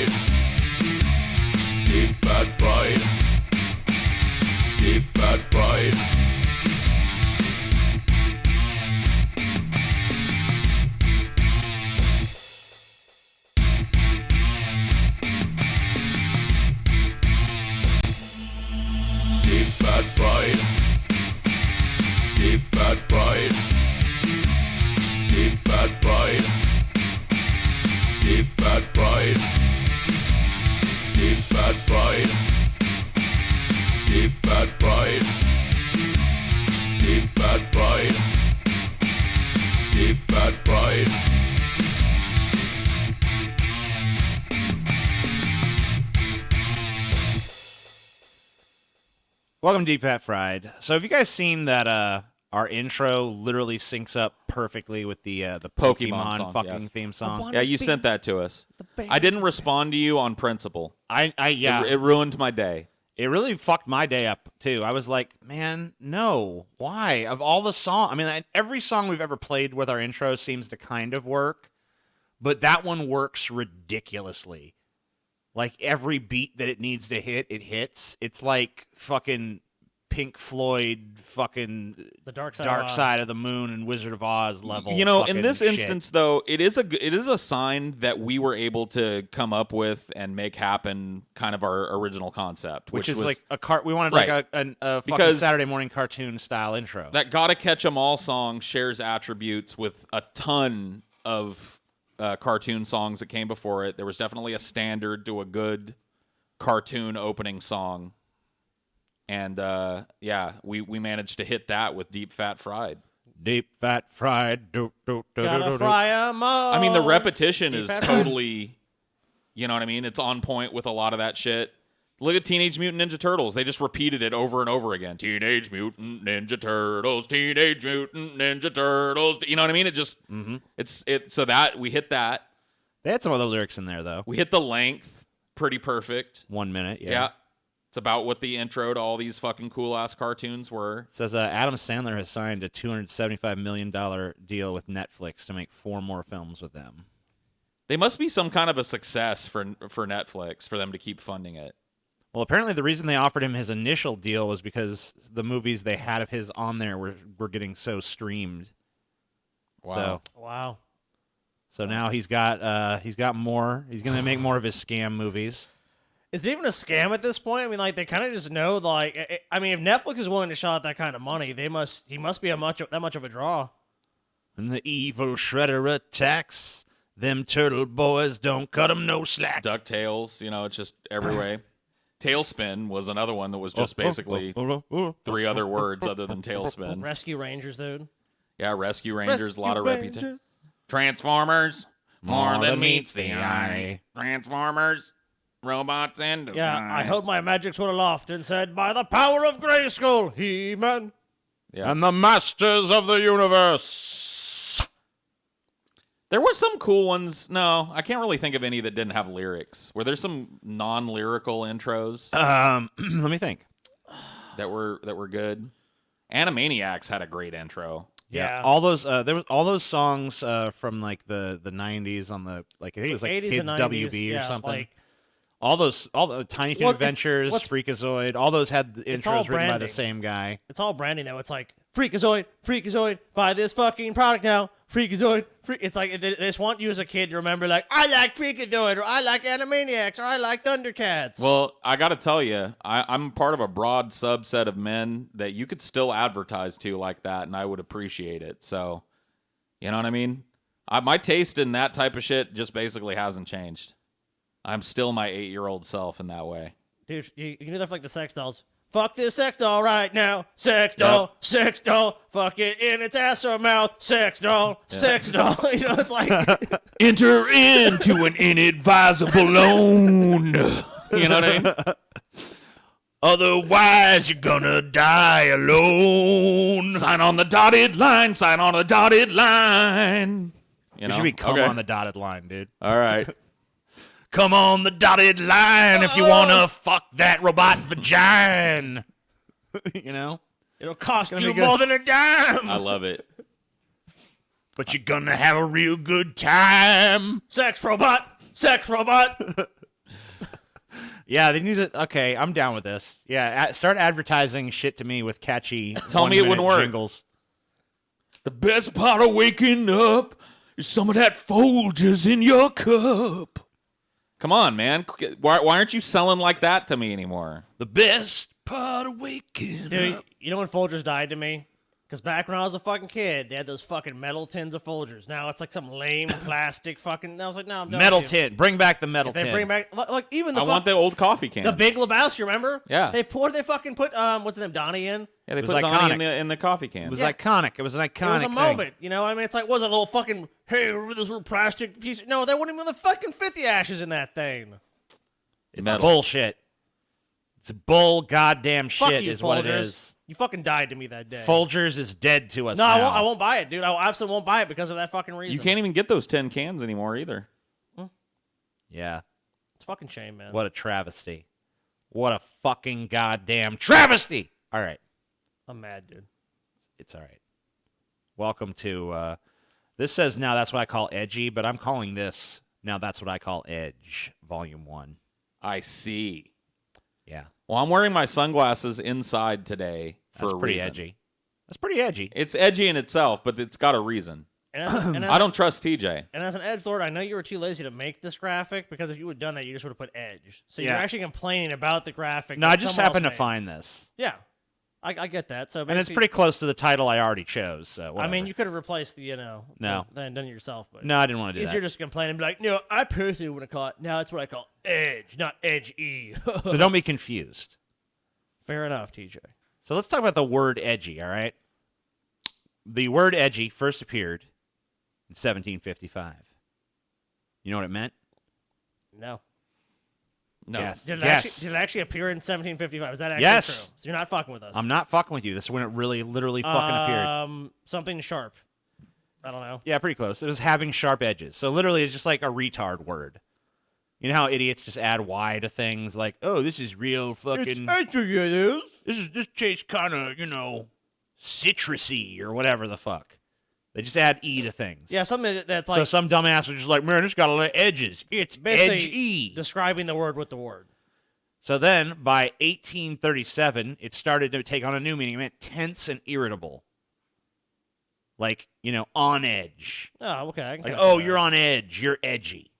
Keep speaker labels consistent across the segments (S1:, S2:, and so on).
S1: fried. Deep fat fried. Deep fat fried. Deep fat fried. Deep fat fried. Deep fat fried. Deep fat fried. Deep fat fried. Deep fat fried. Deep fat fried. Deep fat fried.
S2: Welcome to Deep Fat Fried. So have you guys seen that our intro literally syncs up perfectly with the Pokemon
S3: song,
S2: fucking
S3: yes.
S2: theme song?
S3: Yeah, you sent that to us. I didn't respond to you on principle.
S2: Yeah.
S3: It ruined my day.
S2: It really fucked my day up, too. I was like, man, no. Why? Of all the songs, I mean, every song we've ever played with our intro seems to kind of work, but that one works ridiculously. Like, every beat that it needs to hit, it hits. It's like fucking Pink Floyd, fucking
S4: The Dark
S2: Side of the Moon and Wizard of Oz level.
S3: You know, in
S2: fucking
S3: this
S2: shit.
S3: instance, though, it is a sign that we were able to come up with and make happen kind of our original concept,
S2: which is
S3: was,
S2: like we wanted
S3: right.
S2: like a fucking
S3: Because
S2: Saturday morning cartoon style intro.
S3: that "Gotta Catch 'Em All" song shares attributes with a ton of cartoon songs that came before it. There was definitely a standard to a good cartoon opening song. And, yeah, we managed to hit that with Deep Fat Fried.
S2: Deep Fat Fried.
S4: Gotta fry 'em all.
S3: I mean, the repetition
S4: Deep
S3: is
S4: Fat
S3: totally, you know what I mean? It's on point with a lot of that shit. Look at Teenage Mutant Ninja Turtles. They just repeated it over and over again. Teenage Mutant Ninja Turtles, Teenage Mutant Ninja Turtles. You know what I mean? It just, so that, we hit that.
S2: They had some other lyrics in there, though.
S3: We hit the length pretty perfect.
S2: 1 minute,
S3: Yeah. It's about what the intro to all these fucking cool-ass cartoons were.
S2: It says Adam Sandler has signed a $275 million deal with Netflix to make 4 more films with them.
S3: They must be some kind of a success for Netflix, for them to keep funding it.
S2: Well, apparently the reason they offered him his initial deal was because the movies they had of his on there were getting so streamed.
S3: Wow.
S4: Wow.
S2: So now he's got more. He's going to make more of his scam movies.
S4: Is it even a scam at this point? I mean, like, they kind of just know, like, I mean, if Netflix is willing to shell out that kind of money, he must be that much of a draw.
S2: And the evil shredder attacks. Them turtle boys don't cut 'em no slack.
S3: DuckTales, you know, it's just every way. Tailspin was another one that was just basically 3 other words other than tailspin.
S4: Rescue Rangers, dude.
S3: Yeah, Rescue Rangers, a lot of
S4: Rescue
S3: reputation.
S4: Rangers.
S3: Transformers, more
S2: More
S3: than
S2: than
S3: meets
S2: meets
S3: the
S2: the
S3: eye. Transformers, robots in disguise.
S4: Yeah, I held my magic sword aloft and said, by the power of Grayskull, He-Man.
S3: Yeah.
S2: And the masters of the universe.
S3: There were some cool ones. No, I can't really think of any that didn't have lyrics. Were there some non-lyrical intros
S2: Let me think.
S3: that were good? Animaniacs had a great intro.
S4: Yeah.
S2: All those there was all those songs from like the 90s on the like I think it was like
S4: 80s
S2: Kids
S4: and 90s,
S2: WB or
S4: yeah,
S2: something.
S4: like-
S2: all the Tiny Toon
S4: Well,
S2: Adventures,
S4: what's-
S2: Freakazoid, all those had the
S4: It's all
S2: intros written by the
S4: branding.
S2: same guy.
S4: It's all branding now. It's like, Freakazoid, buy this fucking product now. Freakazoid, It's like, they just want you as a kid to remember, like, I like Freakazoid, or I like Animaniacs, or I like Thundercats.
S3: Well, I got to tell you, I'm part of a broad subset of men that you could still advertise to like that, and I would appreciate it. So, you know what I mean? My taste in that type of shit just basically hasn't changed. I'm still my 8-year-old self in that way.
S4: Dude, you can do that for like the sex dolls. Fuck this sex doll right now. Sex doll, sex doll. Fuck it in its ass or mouth. Sex doll, sex doll. You know, it's like...
S3: Enter into an inadvisable loan. You know what I mean?
S2: Otherwise, you're gonna die alone.
S3: Sign on the dotted line. Sign on the dotted line. You
S2: You
S3: know?
S2: should be come
S3: Okay.
S2: on the dotted line, dude.
S3: All right.
S2: Come on the dotted line if you wanna fuck that robot vagina. You know?
S4: It'll cost
S2: gonna
S4: you
S2: be good.
S4: more than a dime.
S3: I love it.
S2: But you're gonna have a real good time.
S4: Sex robot. Sex robot.
S2: Yeah, they use it. Okay, I'm down with this. Yeah, start advertising shit to me with catchy.
S3: Tell me it wouldn't work.
S2: Jingles.
S3: The best part of waking up is some of that Folgers in your cup. Come on, man. Why aren't you selling like that to me anymore?
S2: The best part of waking
S4: Dude,
S2: up.
S4: you know when Folgers died to me? Because back when I was a fucking kid, they had those fucking metal tins of Folgers. Now it's like some lame plastic fucking. I was like, no, I'm done
S2: Metal
S4: with you.
S2: tin. Bring back the metal
S4: They
S2: tin.
S4: bring back like even the
S3: I want the old coffee can.
S4: the Big Lebowski. Remember?
S3: Yeah.
S4: They fucking put what's his name, Donnie in.
S3: Yeah, they
S2: was
S3: put Donnie
S2: iconic.
S3: in the coffee can.
S2: It was
S4: Yeah.
S2: iconic. It was an iconic
S4: It was a
S2: thing.
S4: moment, you know. I mean, it's like, was it a little fucking? Hey, remember this little plastic piece? No, they wouldn't even the fucking 50 ashes in that thing.
S2: It's
S3: Metal.
S2: bullshit. It's bull goddamn
S4: Fuck
S2: shit
S4: you,
S2: is what it
S4: Folgers.
S2: is.
S4: You fucking died to me that day.
S2: Folgers is dead to us
S4: No,
S2: now.
S4: I won't buy it, dude. I absolutely won't buy it because of that fucking reason.
S3: You can't even get those tin cans anymore either.
S2: Yeah.
S4: It's a fucking shame, man.
S2: What a travesty. What a fucking goddamn travesty. All right.
S4: I'm mad, dude.
S2: It's all right. Welcome to, this says now that's what I call edgy, but I'm calling this now that's what I call Edge, Volume 1.
S3: I see.
S2: Yeah.
S3: Well, I'm wearing my sunglasses inside today for
S2: That's
S3: a
S2: pretty
S3: reason.
S2: edgy. That's pretty edgy.
S3: It's edgy in itself, but it's got a reason.
S4: And
S3: I don't trust TJ.
S4: And as an edgelord, I know you were too lazy to make this graphic because if you would have done that, you just would have put edge. So you're
S2: Yeah.
S4: actually complaining about the graphic.
S2: No,
S4: that
S2: I just
S4: someone
S2: happened to
S4: else made.
S2: find this.
S4: Yeah, I get that. So
S2: And it's
S4: basically-
S2: pretty close to the title I already chose. So
S4: I
S2: whatever.
S4: mean, you could have replaced the
S2: No.
S4: then done it yourself. But
S2: No, I didn't want to do
S4: you're
S2: that.
S4: just complaining, be like, no, I personally want to call it. Now it's what I call edge, not edge-e.
S2: So don't be confused.
S4: Fair enough, TJ.
S2: So let's talk about the word edgy, all right? The word edgy first appeared in 1755. You know what it meant?
S4: No.
S3: No.
S2: Yes.
S4: Did it,
S2: Yes.
S4: did it actually appear in 1755? Is that actually
S2: Yes.
S4: true? So you're not fucking with us.
S2: I'm not fucking with you. This is when it really, literally fucking appeared.
S4: Something sharp. I don't know.
S2: Yeah, pretty close. It was having sharp edges. So literally, it's just like a retard word. You know how idiots just add Y to things like, oh, this is real fucking. This tastes kind of, citrusy or whatever the fuck. They just add E to things.
S4: Yeah, something that's like
S2: So some dumbass was just like, man, it's got a lot of edges. It's
S4: basically
S2: edgy.
S4: describing the word with the word.
S2: So then, by 1837, it started to take on a new meaning. It meant tense and irritable. Like, on edge.
S4: Oh, okay. I can
S2: Like,
S4: kinda see
S2: oh,
S4: that.
S2: you're on edge. You're edgy.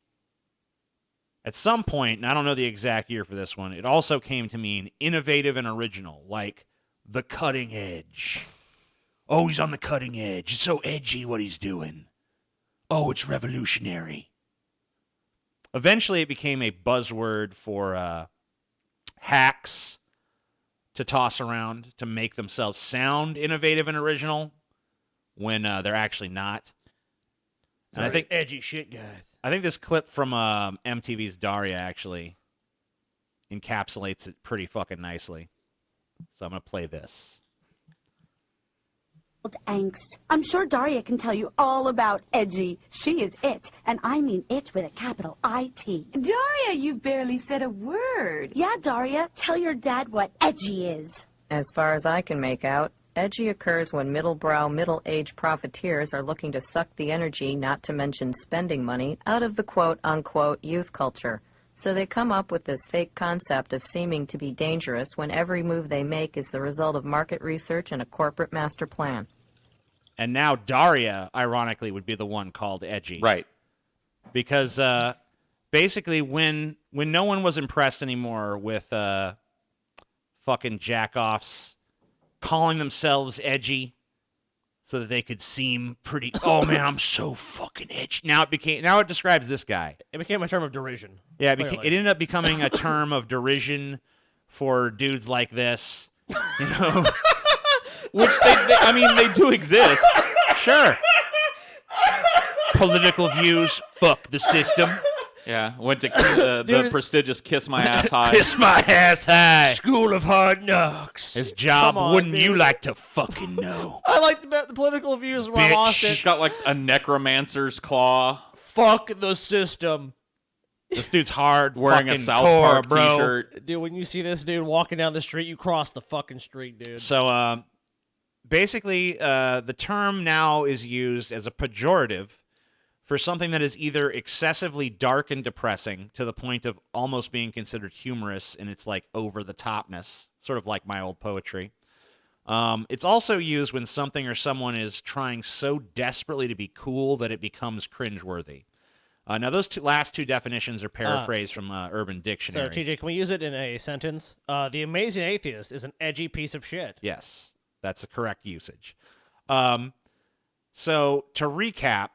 S2: At some point, and I don't know the exact year for this one, it also came to mean innovative and original, like the cutting edge. Oh, he's on the cutting edge. It's so edgy what he's doing. Oh, it's revolutionary. Eventually, it became a buzzword for hacks to toss around to make themselves sound innovative and original when they're actually not. And I think
S4: edgy shit, guys.
S2: I think this clip from MTV's Daria actually encapsulates it pretty fucking nicely. So I'm going to play this.
S5: Angst. I'm sure Daria can tell you all about edgy. She is it, and I mean it with a capital I-T.
S6: Daria, you've barely said a word.
S5: Yeah, Daria, tell your dad what edgy is.
S7: As far as I can make out, edgy occurs when middle-brow, middle-aged profiteers are looking to suck the energy, not to mention spending money, out of the quote-unquote youth culture. So they come up with this fake concept of seeming to be dangerous when every move they make is the result of market research and a corporate master plan.
S2: And now Daria, ironically, would be the one called edgy.
S3: Right.
S2: Because basically when no one was impressed anymore with fucking jack-offs calling themselves edgy so that they could seem pretty, oh man, I'm so fucking edgy. Now it describes this guy.
S4: It became a term of derision.
S2: Yeah, it
S4: clearly.
S2: ended up becoming a term of derision for dudes like this.
S3: Which they do exist.
S2: Sure. Political views, fuck the system.
S3: Yeah, went to the prestigious Kiss My Ass High.
S2: Kiss my ass high.
S4: School of Hard Knocks.
S2: His job,
S4: Come on,
S2: wouldn't
S4: dude.
S2: you like to fucking know?
S4: I like the political views where I
S2: Bitch.
S4: lost
S3: She's
S4: it.
S3: got like a necromancer's claw,
S4: Fuck the system.
S2: This dude's hard
S3: wearing a
S2: fucking
S3: South
S2: core,
S3: Park
S2: bro.
S3: t-shirt.
S4: Dude, when you see this dude walking down the street, you cross the fucking street, dude.
S2: So basically, the term now is used as a pejorative for something that is either excessively dark and depressing to the point of almost being considered humorous in its like over-the-topness, sort of like my old poetry. It's also used when something or someone is trying so desperately to be cool that it becomes cringeworthy. Now, those last two definitions are paraphrased from Urban Dictionary.
S4: So, TJ, can we use it in a sentence? The Amazing Atheist is an edgy piece of shit.
S2: Yes, that's the correct usage. So, to recap...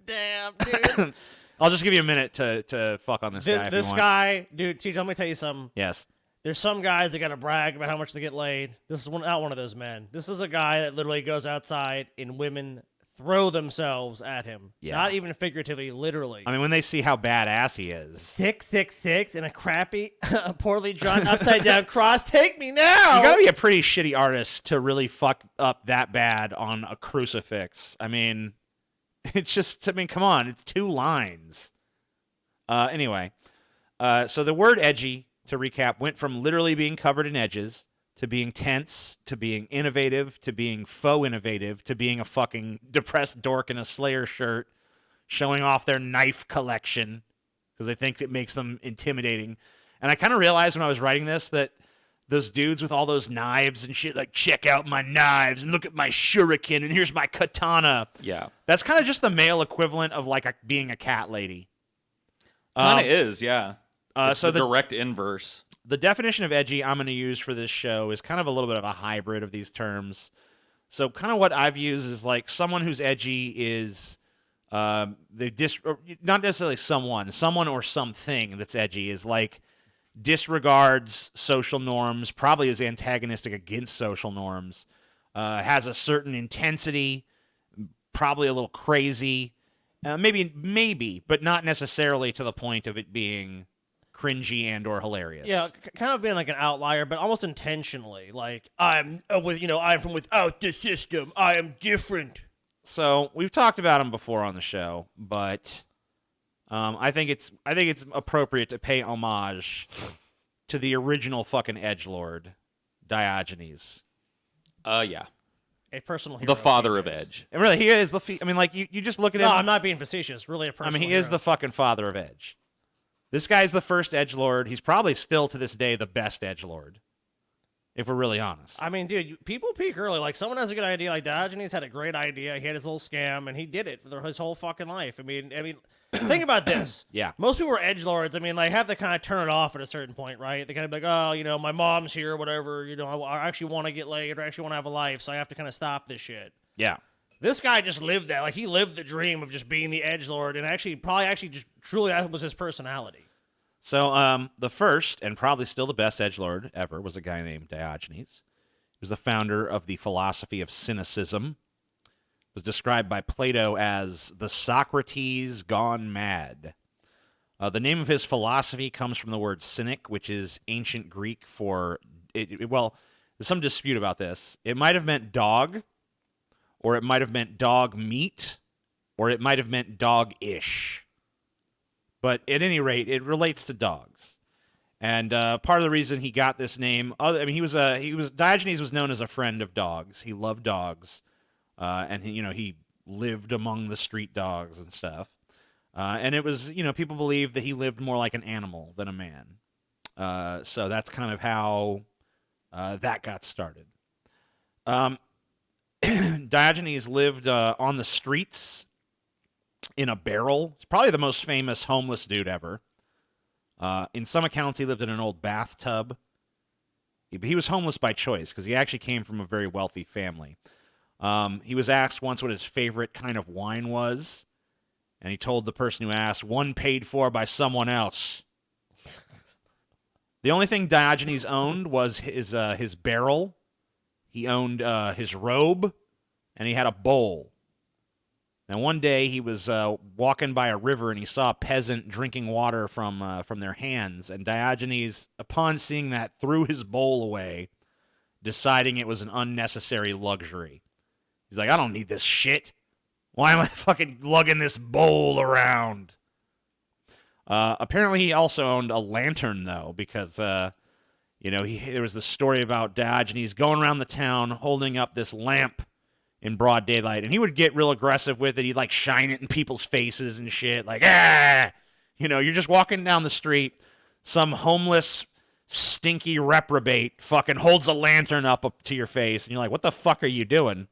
S4: Damn, dude.
S2: I'll just give you a minute to fuck on this guy if
S4: This
S2: you want.
S4: guy, dude, TJ, let me tell you something.
S2: Yes.
S4: There's some guys that got to brag about how much they get laid. This is not one of those men. This is a guy that literally goes outside and women throw themselves at him.
S2: Yeah.
S4: Not even figuratively, literally.
S2: I mean, when they see how badass he is.
S4: 666 in a crappy, poorly drawn, upside down cross. Take me now.
S2: You gotta be a pretty shitty artist to really fuck up that bad on a crucifix. I mean, it's just, I mean, come on. It's 2 lines. Anyway, so the word edgy, to recap, went from literally being covered in edges to being tense, to being innovative, to being faux innovative, to being a fucking depressed dork in a Slayer shirt showing off their knife collection because they think it makes them intimidating. And I kind of realized when I was writing this that those dudes with all those knives and shit, like, check out my knives and look at my shuriken and here's my katana.
S3: Yeah.
S2: That's kind of just the male equivalent of like being a cat lady.
S3: Kind of is, yeah. It's
S2: so
S3: the direct inverse.
S2: The definition of edgy I'm going to use for this show is kind of a little bit of a hybrid of these terms. So kind of what I've used is like someone who's edgy is not necessarily someone or something that's edgy is like disregards social norms, probably is antagonistic against social norms, has a certain intensity, probably a little crazy, maybe, but not necessarily to the point of it being cringy and or hilarious.
S4: Yeah, kind of being like an outlier, but almost intentionally. Like, I'm from without the system. I am different.
S2: So we've talked about him before on the show, but I think it's appropriate to pay homage to the original fucking edgelord, Diogenes.
S3: Yeah.
S4: A personal hero.
S3: The father of Edge.
S2: And really, he is the. I mean, like you just look at him.
S4: No, I'm not being facetious. Really, a personal.
S2: I mean, he
S4: hero.
S2: is the fucking father of Edge. This guy's the first edgelord. He's probably still to this day the best edgelord, if we're really honest.
S4: I mean, dude, people peak early. Like, someone has a good idea. Like, Diogenes had a great idea. He had his little scam, and he did it for his whole fucking life. I mean, think about this.
S2: Yeah.
S4: Most people are edgelords. I mean, they have to kind of turn it off at a certain point, right? They kind of be like, oh, my mom's here, or whatever. I actually want to get laid, or I actually want to have a life, so I have to kind of stop this shit.
S2: Yeah.
S4: This guy just lived that. Like, he lived the dream of just being the edgelord, and probably just truly that was his personality.
S2: So the first and probably still the best edgelord ever was a guy named Diogenes. He was the founder of the philosophy of cynicism. Was described by Plato as the Socrates gone mad. The name of his philosophy comes from the word cynic, which is ancient Greek for well, there's some dispute about this. It might have meant dog, or it might have meant dog meat, or it might have meant dog-ish. But at any rate, it relates to dogs. And part of the reason he got this name, Diogenes was known as a friend of dogs. He loved dogs, and he lived among the street dogs and stuff. And it was, people believed that he lived more like an animal than a man. So that's kind of how that got started. Diogenes lived on the streets in a barrel. He's probably the most famous homeless dude ever. In some accounts, he lived in an old bathtub. But he was homeless by choice because he actually came from a very wealthy family. He was asked once what his favorite kind of wine was, and he told the person who asked, one paid for by someone else. The only thing Diogenes owned was his barrel. He owned his robe, and he had a bowl. Now, one day he was walking by a river and he saw a peasant drinking water from their hands. And Diogenes, upon seeing that, threw his bowl away, deciding it was an unnecessary luxury. He's like, I don't need this shit. Why am I fucking lugging this bowl around? Apparently, he also owned a lantern, though, because there was this story about Diogenes going around the town holding up this lamp in broad daylight. And he would get real aggressive with it. He'd like shine it in people's faces and shit. Like, ah! You know, you're just walking down the street. Some homeless, stinky reprobate fucking holds a lantern up to your face. And you're like, what the fuck are you doing?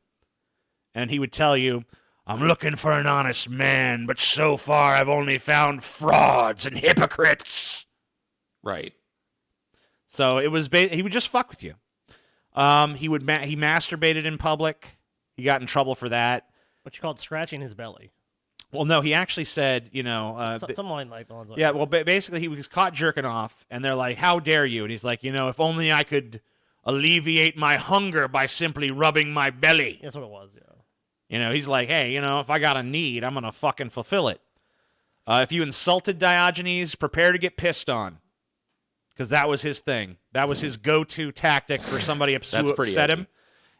S2: And he would tell you, I'm looking for an honest man, but so far I've only found frauds and hypocrites.
S3: Right.
S2: So it was he would just fuck with you. He masturbated in public. He got in trouble for that.
S4: What you called scratching his belly.
S2: Well, no, he actually said, you know,
S4: Someone like the ones like
S2: yeah.
S4: that.
S2: Well, basically, he was caught jerking off, and they're like, "How dare you?" And he's like, "You know, if only I could alleviate my hunger by simply rubbing my belly."
S4: That's what it was. Yeah.
S2: You know, he's like, "Hey, you know, if I got a need, I'm gonna fucking fulfill it." If you insulted Diogenes, prepare to get pissed on, because that was his thing. That was his go-to tactic for somebody who upset him.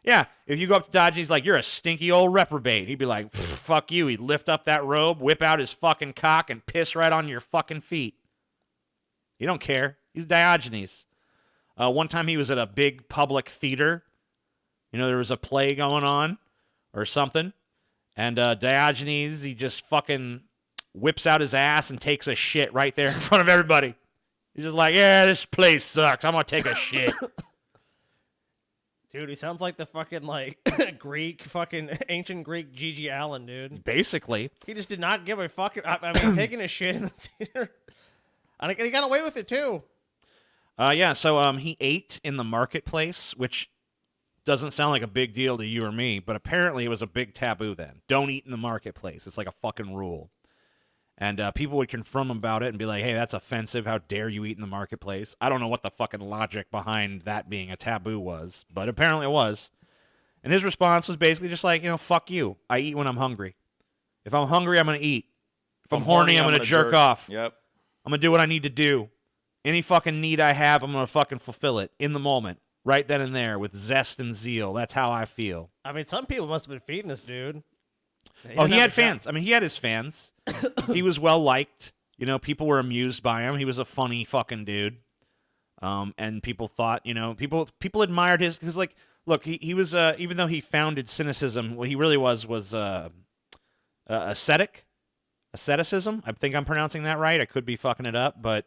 S2: Yeah, if you go up to Diogenes like, you're a stinky old reprobate, he'd be like, fuck you. He'd lift up that robe, whip out his fucking cock, and piss right on your fucking feet. You don't care. He's Diogenes. One time he was at a big public theater. You know, there was a play going on or something. And Diogenes, he just fucking whips out his ass and takes a shit right there in front of everybody. He's just like, yeah, this place sucks. I'm going to take a shit.
S4: Dude, he sounds like the fucking, like, ancient Greek Gigi Allen, dude.
S2: Basically.
S4: He just did not give a fuck. I mean, taking a shit in the theater. And he got away with it, too.
S2: So he ate in the marketplace, which doesn't sound like a big deal to you or me, but apparently it was a big taboo then. Don't eat in the marketplace. It's like a fucking rule. And people would confront him about it and be like, hey, that's offensive. How dare you eat in the marketplace? I don't know what the fucking logic behind that being a taboo was, but apparently it was. And his response was basically just like, you know, fuck you. I eat when I'm hungry. If I'm hungry, I'm going to eat. If I'm horny, I'm going to jerk off.
S3: Yep.
S2: I'm going to do what I need to do. Any fucking need I have, I'm going to fucking fulfill it in the moment, right then and there, with zest and zeal. That's how I feel.
S4: I mean, some people must have been feeding this dude.
S2: He had fans. I mean, he had his fans. He was well liked. You know, people were amused by him. He was a funny fucking dude. And people thought, you know, people admired his, because like, look, he was even though he founded cynicism, what he really was asceticism. I think I'm pronouncing that right. I could be fucking it up, but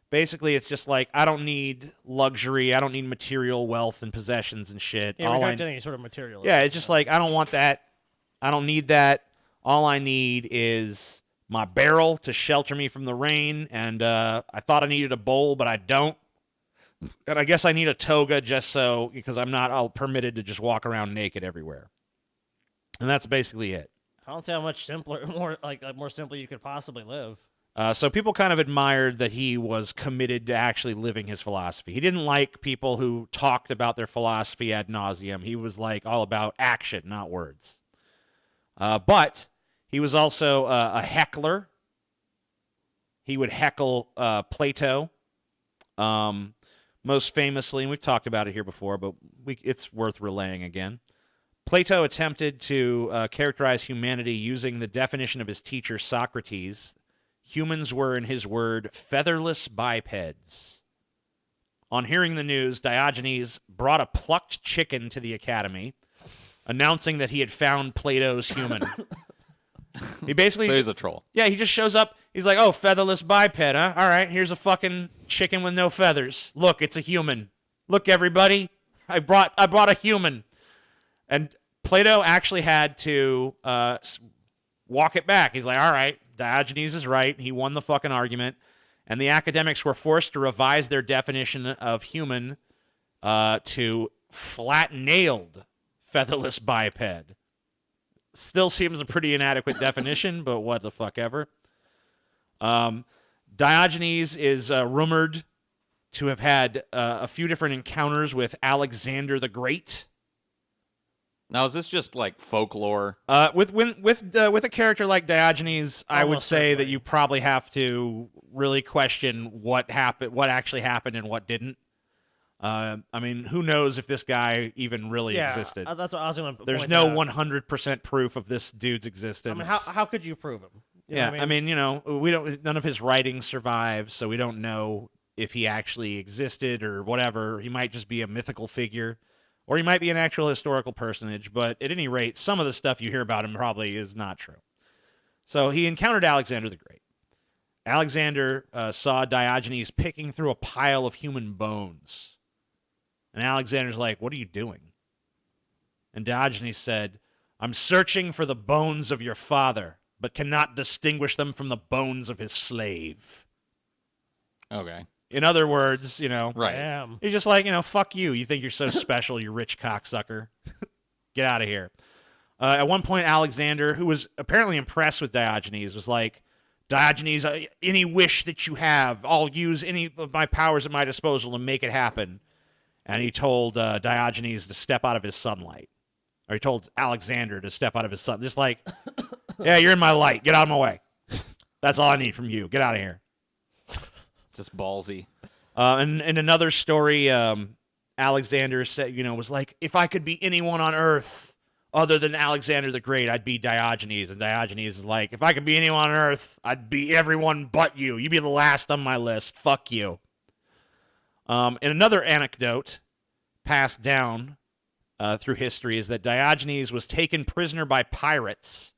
S2: basically it's just like, I don't need luxury. I don't need material wealth and possessions and shit.
S4: Yeah, we're not doing any sort of material.
S2: Yeah, it's just like, I don't want that. I don't need that. All I need is my barrel to shelter me from the rain, and I thought I needed a bowl, but I don't. And I guess I need a toga just so, because I'm not all permitted to just walk around naked everywhere. And that's basically it.
S4: I don't see how much simpler, more simply you could possibly live.
S2: So people kind of admired that he was committed to actually living his philosophy. He didn't like people who talked about their philosophy ad nauseum. He was like all about action, not words. But he was also a heckler. He would heckle Plato. Most famously, and we've talked about it here before, but it's worth relaying again. Plato attempted to characterize humanity using the definition of his teacher Socrates. Humans were, in his word, featherless bipeds. On hearing the news, Diogenes brought a plucked chicken to the academy, announcing that he had found Plato's human. He basically...
S3: So he's a troll.
S2: Yeah, he just shows up. He's like, oh, featherless biped, huh? All right, here's a fucking chicken with no feathers. Look, it's a human. Look, everybody, I brought a human. And Plato actually had to walk it back. He's like, all right, Diogenes is right. He won the fucking argument. And the academics were forced to revise their definition of human to flat-nailed featherless biped. Still seems a pretty inadequate definition, but what the fuck ever. Diogenes is rumored to have had a few different encounters with Alexander the Great.
S3: Now, is this just like folklore?
S2: With a character like Diogenes, I would say that you probably have to really question what happened, what actually happened, and what didn't. I mean, who knows if this guy even really existed?
S4: That's what I was going to.
S2: There's no 100% proof of this dude's existence.
S4: I mean, how could you prove him? You know what
S2: I mean, you know, we don't. None of his writings survive, so we don't know if he actually existed or whatever. He might just be a mythical figure, Or he might be an actual historical personage, but at any rate, some of the stuff you hear about him probably is not true. So he encountered Alexander the Great. Alexander saw Diogenes picking through a pile of human bones. And Alexander's like, "What are you doing?" And Diogenes said, "I'm searching for the bones of your father, but cannot distinguish them from the bones of his slave."
S3: Okay.
S2: In other words,
S3: Right.
S4: Damn.
S2: he's just like, fuck you. You think you're so special, you rich cocksucker. Get out of here. At one point, Alexander, who was apparently impressed with Diogenes, was like, "Diogenes, any wish that you have, I'll use any of my powers at my disposal to make it happen." And he told Diogenes to step out of his sunlight. Or he told Alexander to step out of his sun. Just like, "Yeah, you're in my light. Get out of my way. That's all I need from you. Get out of here."
S3: Just ballsy.
S2: And in another story, Alexander said, was like, "If I could be anyone on earth other than Alexander the Great, I'd be Diogenes." And Diogenes is like, "If I could be anyone on earth, I'd be everyone but you. You'd be the last on my list. Fuck you." In another anecdote passed down through history is that Diogenes was taken prisoner by pirates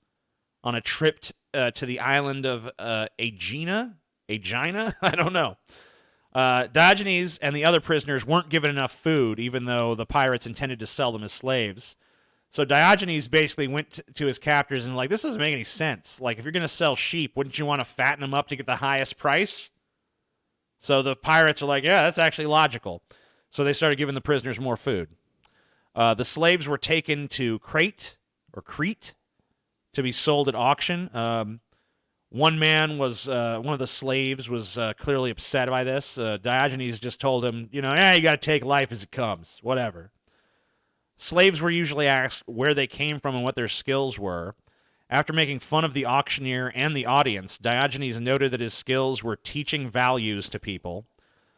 S2: on a trip to the island of Aegina? I don't know. Diogenes and the other prisoners weren't given enough food, even though the pirates intended to sell them as slaves. So Diogenes basically went to his captors and like, "This doesn't make any sense. Like, if you're going to sell sheep, wouldn't you want to fatten them up to get the highest price?" So the pirates are like, "Yeah, that's actually logical." So they started giving the prisoners more food. The slaves were taken to Crete to be sold at auction. One man was, one of the slaves was clearly upset by this. Diogenes just told him, you got to take life as it comes, whatever. Slaves were usually asked where they came from and what their skills were. After making fun of the auctioneer and the audience, Diogenes noted that his skills were teaching values to people.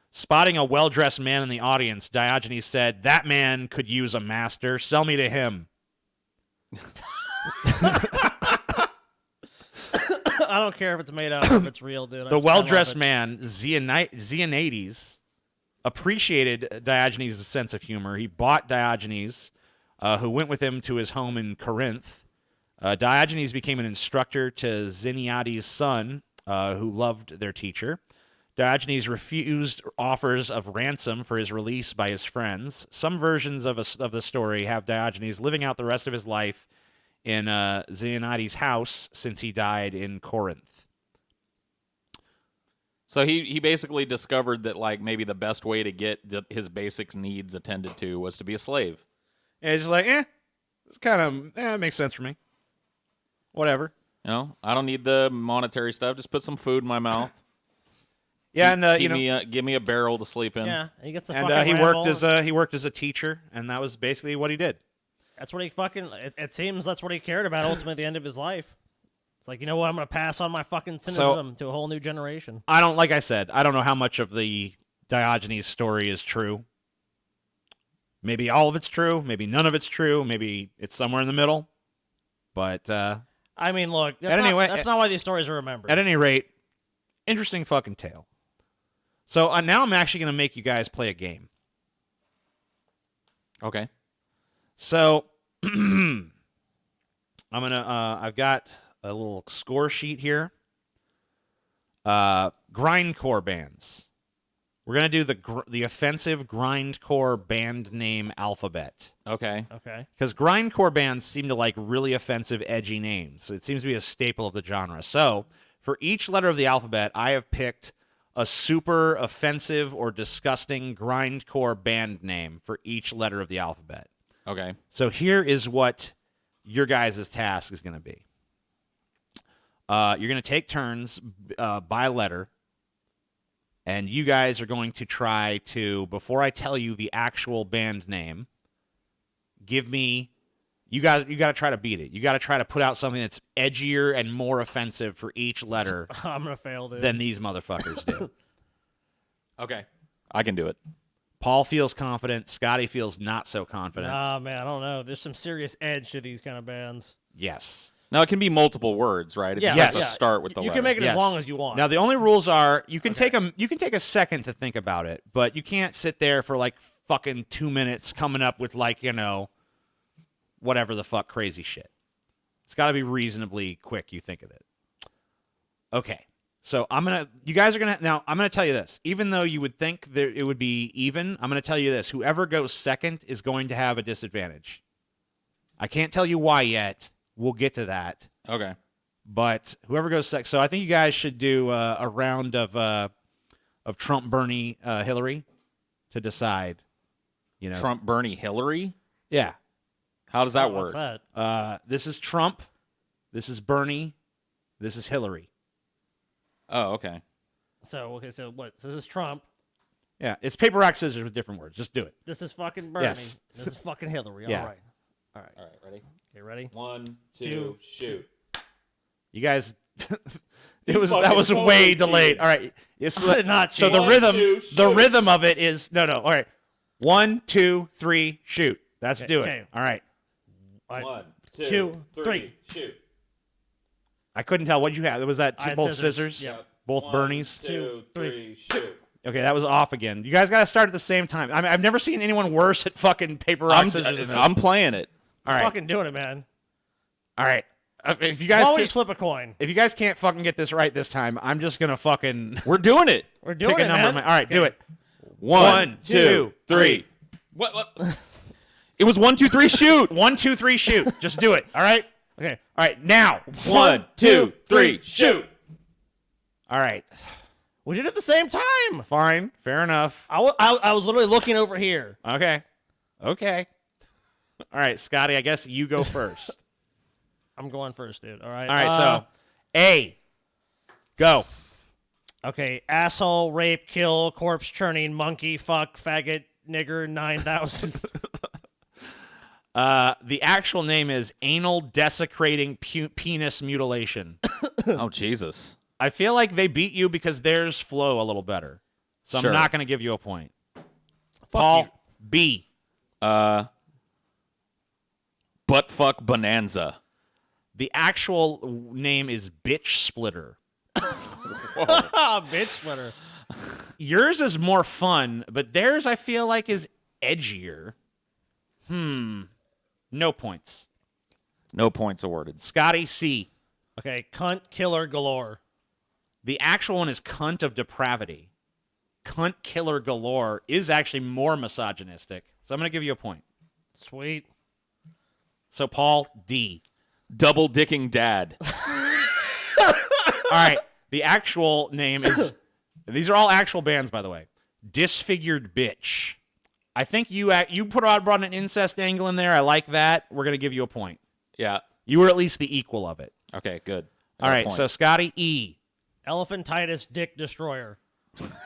S2: Spotting a well-dressed man in the audience, Diogenes said, "That man could use a master. Sell me to him."
S4: I don't care if it's made up or if it's real, dude.
S2: The well-dressed man, Xavleg, appreciated Diogenes' sense of humor. He bought Diogenes, who went with him to his home in Corinth. Diogenes became an instructor to Xeniades' son, who loved their teacher. Diogenes refused offers of ransom for his release by his friends. Some versions of the story have Diogenes living out the rest of his life in Xeniades' house since he died in Corinth.
S3: So he basically discovered that like maybe the best way to get his basic needs attended to was to be a slave.
S2: And it's just like, it's kind of, it makes sense for me. Whatever.
S3: I don't need the monetary stuff. Just put some food in my mouth.
S2: Yeah, and
S3: give me a barrel to sleep in.
S4: Yeah, he gets the
S2: and
S4: fucking
S2: he
S4: ramble.
S2: worked as a teacher, and that was basically what he did.
S4: That's what he fucking. It seems that's what he cared about ultimately at the end of his life. It's like, you know what? I'm gonna pass on my fucking cynicism to a whole new generation.
S2: Like I said, I don't know how much of the Diogenes story is true. Maybe all of it's true. Maybe none of it's true. Maybe it's somewhere in the middle. But
S4: I mean, look. That's not why these stories are remembered.
S2: At any rate, interesting fucking tale. So now I'm actually going to make you guys play a game.
S3: Okay.
S2: So I've got a little score sheet here. Grindcore bands. We're going to do the offensive grindcore band name alphabet.
S3: Okay.
S2: Because grindcore bands seem to like really offensive, edgy names. It seems to be a staple of the genre. So for each letter of the alphabet, I have picked a super offensive or disgusting grindcore band name for each letter of the alphabet.
S3: Okay.
S2: So here is what your guys' task is going to be. You're going to take turns by letter, and you guys are going to try to, before I tell you the actual band name, give me. You got to try to beat it. You got to try to put out something that's edgier and more offensive for each letter
S4: I'm gonna fail, dude.
S2: than these motherfuckers do.
S3: Okay. I can do it.
S2: Paul feels confident. Scotty feels not so confident.
S4: Man, I don't know. There's some serious edge to these kind of bands.
S2: Yes.
S3: Now it can be multiple words, right? It
S4: Yeah,
S3: just has
S2: yes.
S3: to start with the
S4: You
S3: letter.
S4: can make it
S2: Yes.
S4: as long as you want.
S2: Now the only rules are you can take a second to think about it, but you can't sit there for like fucking 2 minutes coming up with like, whatever the fuck crazy shit. It's got to be reasonably quick you think of it. Okay. So I'm going to tell you this. Even though you would think that it would be even, I'm going to tell you this. Whoever goes second is going to have a disadvantage. I can't tell you why yet. We'll get to that.
S3: Okay.
S2: But whoever goes second. So I think you guys should do a round of Trump, Bernie, Hillary to decide.
S3: Trump, Bernie, Hillary?
S2: Yeah.
S3: How does that
S4: What's
S3: work?
S4: that?
S2: This is Trump. This is Bernie. This is Hillary.
S3: Oh, okay.
S4: So what? So this is Trump.
S2: Yeah. It's paper, rock, scissors with different words. Just do it.
S4: This is fucking Bernie.
S2: Yes.
S4: This is fucking Hillary.
S2: Yeah.
S4: All right.
S3: All right, ready?
S4: Okay, ready?
S3: 1,
S4: 2,
S3: 2, shoot.
S2: You guys. That was
S3: fucking
S2: way
S3: totally
S2: delayed.
S3: cheated.
S2: All right. It's,
S4: I did not
S2: so
S4: cheat.
S2: the
S3: 1,
S2: rhythm
S3: 2,
S2: the
S3: shoot.
S2: rhythm of it is no. All right. 1, 2, 3, shoot. That's do it.
S4: okay.
S2: All right.
S4: All right.
S3: 1,
S4: 2,
S3: 2,
S4: 3.
S3: 3, shoot.
S2: I couldn't tell. What'd you have? Was that
S4: I had
S2: both
S4: scissors.
S2: scissors?
S4: Yeah.
S2: Both
S3: 1,
S2: Bernies?
S3: 2, 3, shoot.
S2: Okay, that was off again. You guys got to start at the same time. I mean, I've never seen anyone worse at fucking paper, rock, scissors than this.
S3: I'm playing it.
S2: All right.
S4: Fucking doing it, man.
S2: All right. If you
S4: Why
S2: guys
S4: don't we
S2: can't,
S4: just flip a coin?
S2: if you guys can't fucking get this right this time, I'm just gonna fucking
S3: We're doing it.
S4: We're doing
S2: pick a
S4: it,
S2: number.
S4: man.
S2: All right, do it.
S3: 1, 2, 3. What? It was 1, 2, 3, shoot.
S2: 1, 2, 3, shoot. Just do it. All right.
S4: Okay.
S2: All right. Now.
S3: 1, 2, 3, shoot.
S2: All right.
S4: We did it at the same time.
S2: Fine. Fair enough.
S4: I was literally looking over here.
S2: Okay. Okay. All right, Scotty. I guess you go first.
S4: I'm going first, dude. All right.
S2: All right. So, A. Go.
S4: Okay. Asshole, rape, kill, corpse churning, monkey, fuck, faggot, nigger, 9,000.
S2: The actual name is anal desecrating penis mutilation.
S3: Oh, Jesus.
S2: I feel like they beat you because theirs flow a little better. So
S3: Sure.
S2: I'm not going to give you a point. Paul, B.
S3: Butt fuck bonanza.
S2: The actual name is bitch splitter.
S4: Ah, bitch splitter.
S2: Yours is more fun, but theirs I feel like is edgier. No points.
S3: No points awarded.
S2: Scotty, C.
S4: Okay. Cunt, killer, galore.
S2: The actual one is cunt of depravity. Cunt killer galore is actually more misogynistic. So I'm going to give you a point.
S4: Sweet.
S2: So Paul, D.
S3: Double dicking dad.
S2: All right. The actual name is, these are all actual bands, by the way. Disfigured Bitch. I think you brought an incest angle in there. I like that. We're going to give you a point.
S3: Yeah.
S2: You were at least the equal of it.
S3: Okay, good.
S2: All right. So Scotty, E.
S4: Elephantitis, dick destroyer.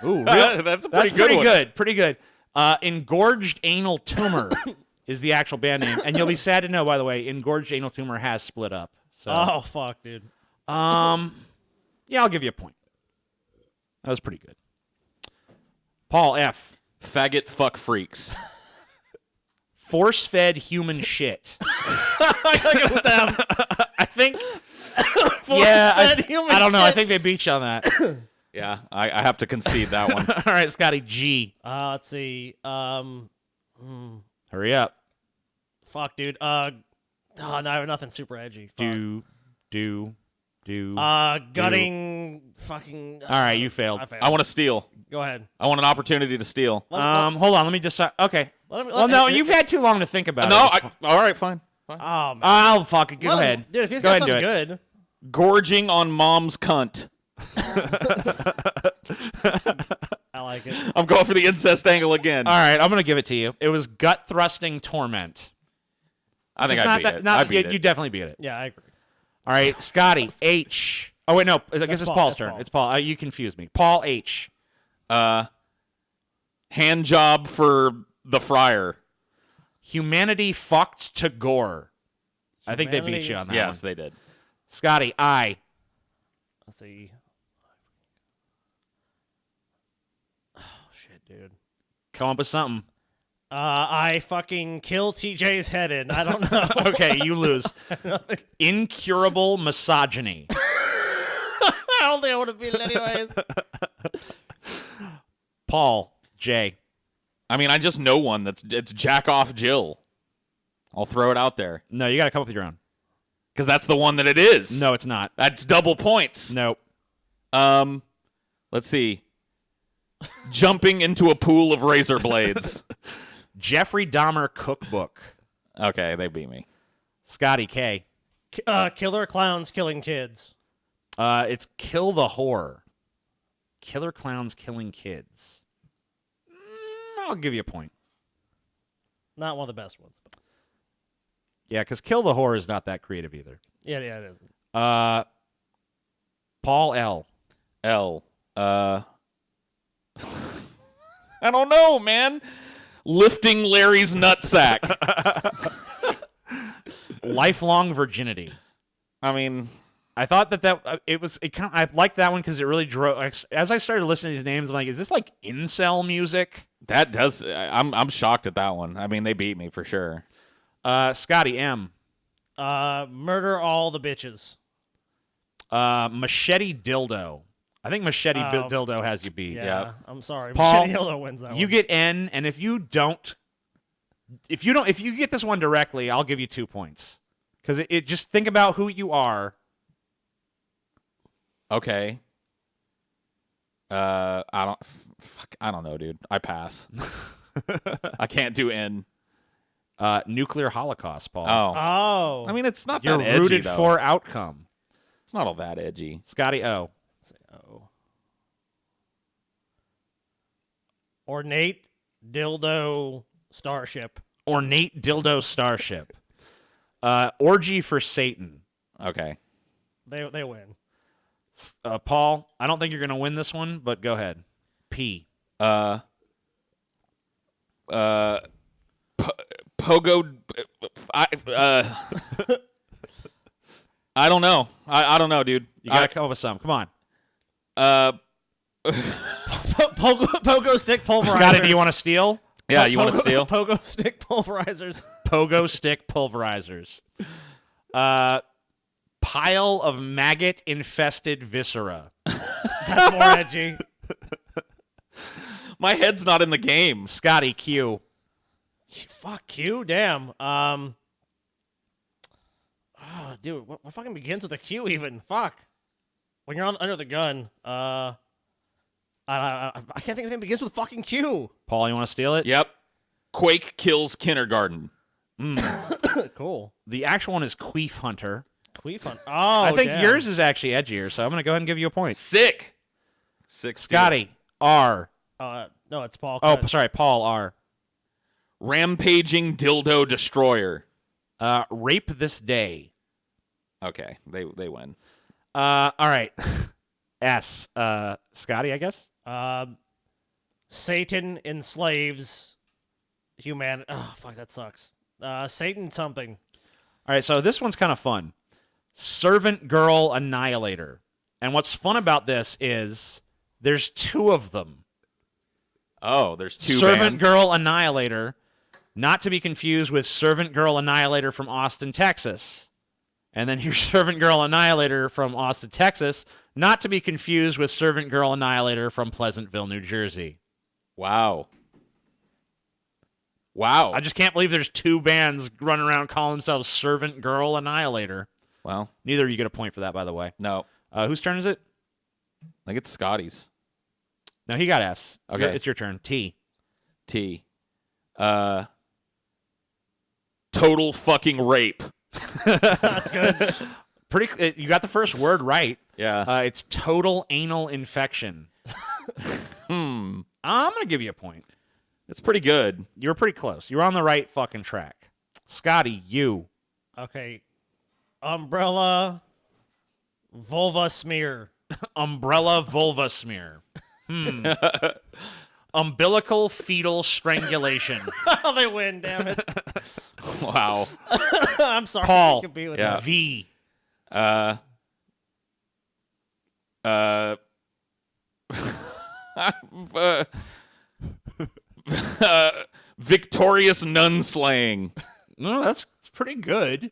S2: Ooh,
S3: That's
S2: That's
S3: pretty
S2: pretty
S3: one.
S2: good. Pretty good. Engorged anal tumor is the actual band name, and you'll be sad to know, by the way, engorged anal tumor has split up. So,
S4: Oh, fuck, dude.
S2: yeah, I'll give you a point. That was pretty good. Paul, F.
S3: Faggot fuck freaks.
S2: Force-fed human shit. I think. Yeah, I don't know. I think they beat you on that.
S3: Yeah, I have to concede that one.
S2: All right, Scotty, G.
S4: Let's see.
S2: Hurry up.
S4: Fuck, dude. No, I have nothing super edgy. Fuck.
S2: Do.
S4: Gutting, fucking.
S2: All right, you failed.
S4: I failed.
S3: I want to steal.
S4: Go ahead.
S3: I want an opportunity to steal.
S2: Hold on. Let me decide. Okay.
S4: Let him-
S2: Well,
S4: let-
S2: no,
S4: it-
S2: you've had too long to think about
S3: No,
S2: it.
S3: all right, fine.
S4: Oh, man.
S2: I'll fuck it. Go
S4: Let him-
S2: ahead.
S4: Dude, if he's
S2: Go
S4: got
S2: ahead and
S4: something
S2: do it.
S4: good.
S3: Gorging on mom's cunt.
S4: I like it.
S3: I'm going for the incest angle again.
S2: All right, I'm going to give it to you. It was gut thrusting torment.
S3: I think
S2: It's
S3: I beat it. I beat
S2: you
S3: it.
S2: definitely beat it.
S4: Yeah, I agree.
S2: All right, Scotty, H. Oh, wait, no. I guess it's
S4: Paul,
S2: Paul's
S4: that's
S2: turn.
S4: Paul.
S2: It's Paul. You confused me. Paul, H.
S3: Hand job for the fryer.
S2: Humanity fucked to gore. I think they beat
S4: Humanity-
S2: you on that
S3: Yes,
S2: one.
S3: they did.
S2: Scotty, I.
S4: Let's see. Oh, shit, dude.
S2: Come up with something.
S4: I fucking kill TJ's head in. I don't know.
S2: Okay, you lose. Incurable misogyny.
S4: I don't think I would have beat it anyways.
S2: Paul, J.
S3: I mean, I just know one. It's Jack Off Jill. I'll throw it out there.
S2: No, you got to come up with your own.
S3: Because that's the one that it is.
S2: No, it's not.
S3: That's double points.
S2: Nope.
S3: Let's see. Jumping into a pool of razor blades.
S2: Jeffrey Dahmer cookbook.
S3: Okay, they beat me.
S2: Scotty K.
S4: Killer clowns killing kids.
S2: It's Kill the Whore. Killer clowns killing kids. I'll give you a point.
S4: Not one of the best ones.
S2: Yeah, because Kill the Whore is not that creative either.
S4: Yeah, it isn't.
S2: Paul L.
S3: L. I don't know, man. Lifting Larry's nutsack.
S2: Lifelong virginity.
S3: I mean,
S2: I thought I liked that one because it really drove. As I started listening to these names, I'm like, is this like incel music?
S3: that does. I'm shocked at that one. I mean, they beat me for sure.
S2: Scotty M.
S4: Murder all the bitches.
S2: Machete dildo. I think machete dildo has you beat.
S4: Yeah, I'm sorry.
S2: Paul,
S4: Machete dildo wins that one.
S2: You get N, and if you get this one directly, I'll give you 2 points. Because it just think about who you are.
S3: Okay. I don't know, dude. I pass. I can't do N.
S2: Nuclear holocaust, Paul.
S4: Oh.
S3: I mean, it's not
S2: You're
S3: that edgy,
S2: rooted
S3: though.
S2: for outcome.
S3: It's not all that edgy.
S2: Scotty O.
S4: Ornate dildo starship.
S2: Ornate dildo starship. Orgy for Satan.
S3: Okay.
S4: They win.
S2: Paul, I don't think you're going to win this one, but go ahead. P.
S3: Pogo. I don't know. I don't know, dude.
S2: You got to come up with some. Come on.
S4: Pogo stick pulverizers.
S2: Scotty, do you want to steal?
S3: Yeah, you want to steal?
S4: Pogo stick pulverizers.
S2: Pogo stick pulverizers. Pile of maggot-infested viscera.
S4: That's more edgy.
S3: My head's not in the game.
S2: Scotty Q.
S4: Fuck you, damn. Oh, dude, what fucking begins with a Q even? Fuck. When you're under the gun, I can't think of anything that begins with fucking Q.
S2: Paul, you want to steal it?
S3: Yep. Quake kills kindergarten.
S4: Cool.
S2: The actual one is Queef Hunter.
S4: Queef Hunt. Oh,
S2: I think
S4: damn.
S2: yours is actually edgier, so I'm going to go ahead and give you a point.
S3: Sick.
S2: Scotty R.
S4: No, it's Paul.
S2: Oh, sorry, Paul R.
S3: Rampaging dildo destroyer.
S2: Rape this day.
S3: Okay, they win.
S2: All right. S. Scotty, I guess.
S4: Satan enslaves humanity. Oh, fuck, that sucks. Satan something.
S2: All right, so this one's kind of fun. Servant Girl Annihilator. And what's fun about this is there's two of them.
S3: Oh, there's two
S2: Servant
S3: bands.
S2: Girl Annihilator, not to be confused with Servant Girl Annihilator from Austin, Texas. And then here's Servant Girl Annihilator from Austin, Texas, not to be confused with Servant Girl Annihilator from Pleasantville, New Jersey.
S3: Wow. Wow.
S2: I just can't believe there's two bands running around calling themselves Servant Girl Annihilator.
S3: Well,
S2: Neither of you get a point for that, by the way.
S3: no.
S2: Whose turn is it?
S3: I think it's Scotty's.
S2: No, he got S.
S3: Okay.
S2: It's your turn. T.
S3: T. Total fucking rape.
S4: That's good.
S2: You got the first word right.
S3: Yeah.
S2: It's total anal infection. I'm going to give you a point.
S3: It's pretty good.
S2: You were pretty close. You were on the right fucking track. Scotty, you.
S4: Okay. Umbrella vulva smear.
S2: Umbrella vulva smear. Umbilical fetal strangulation.
S4: Oh, they win, damn it.
S3: Wow.
S4: I'm sorry.
S2: Paul.
S4: I could be with
S3: Yeah.
S4: that.
S2: V.
S3: Victorious nun slaying.
S2: No, that's pretty good.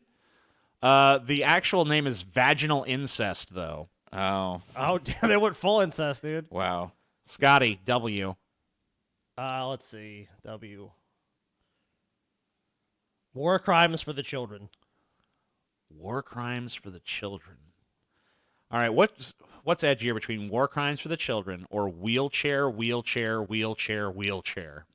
S2: The actual name is vaginal incest, though.
S3: Oh,
S4: Oh, damn, they went full incest, dude.
S3: wow.
S2: Scotty, W.
S4: Let's see. W. War crimes for the children.
S2: War crimes for the children. All right, what's edgier between war crimes for the children or wheelchair, wheelchair, wheelchair, wheelchair?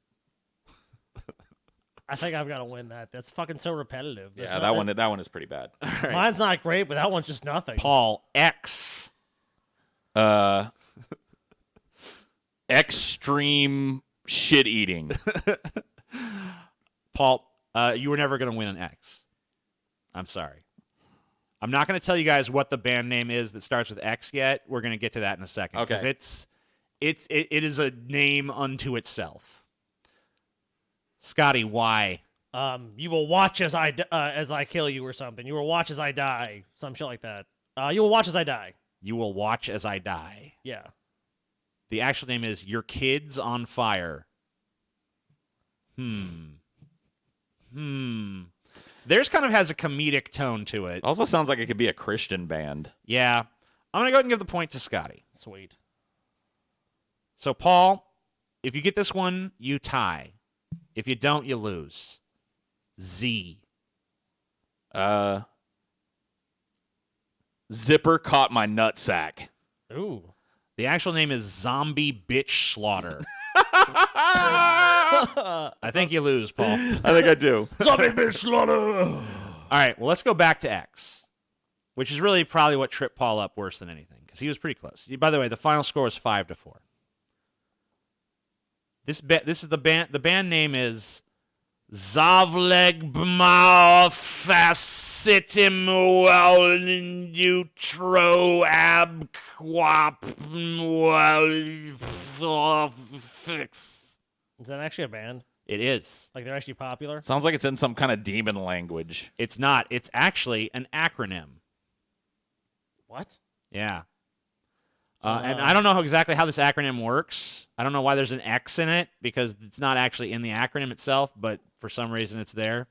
S4: I think I've got to win that. That's fucking so repetitive. There's
S3: Yeah,
S4: no-
S3: that one is pretty bad.
S4: Mine's not great, but that one's just nothing.
S2: Paul, X.
S3: Extreme shit eating.
S2: Paul, you were never going to win an X. I'm sorry. I'm not going to tell you guys what the band name is that starts with X yet. We're going to get to that in a second.
S3: Okay.
S2: Because it is a name unto itself. Scotty, why?
S4: You will watch as I kill you or something. You will watch as I die. Some shit like that. You will watch as I die.
S2: You will watch as I die.
S4: Yeah.
S2: The actual name is Your Kid's on Fire. Theirs kind of has a comedic tone to it.
S3: It also sounds like it could be a Christian band.
S2: Yeah. I'm going to go ahead and give the point to Scotty.
S4: Sweet.
S2: So, Paul, if you get this one, you tie. If you don't, you lose. Z.
S3: Zipper caught my nutsack.
S4: Ooh.
S2: The actual name is Zombie Bitch Slaughter. I think you lose, Paul.
S3: I think I do.
S4: Zombie bitch slaughter.
S2: All right, well, let's go back to X, which is really probably what tripped Paul up worse than anything, because he was pretty close. By the way, the final score is 5-4. This is the band. The band name is Xavleg Facitim Neutro Fix.
S4: Is that actually a band?
S2: It is.
S4: Like they're actually popular?
S3: Sounds like it's in some kind of demon language.
S2: It's not. It's actually an acronym.
S4: What?
S2: Yeah. And I don't know exactly how this acronym works. I don't know why there's an X in it, because it's not actually in the acronym itself, but for some reason it's there.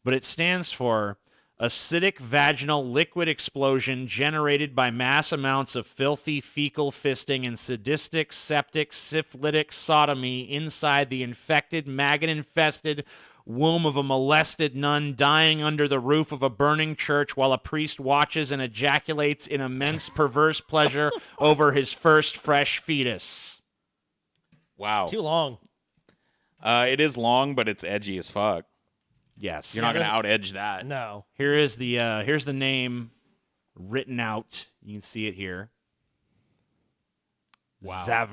S2: But it stands for acidic vaginal liquid explosion generated by mass amounts of filthy fecal fisting and sadistic septic syphilitic sodomy inside the infected, maggot-infested womb of a molested nun dying under the roof of a burning church while a priest watches and ejaculates in immense perverse pleasure over his first fresh fetus.
S3: Wow.
S4: Too long.
S3: It is long, but it's edgy as fuck.
S2: Yes.
S3: You're not going to out-edge that.
S4: No.
S2: Here's the name written out. You can see it here. Wow.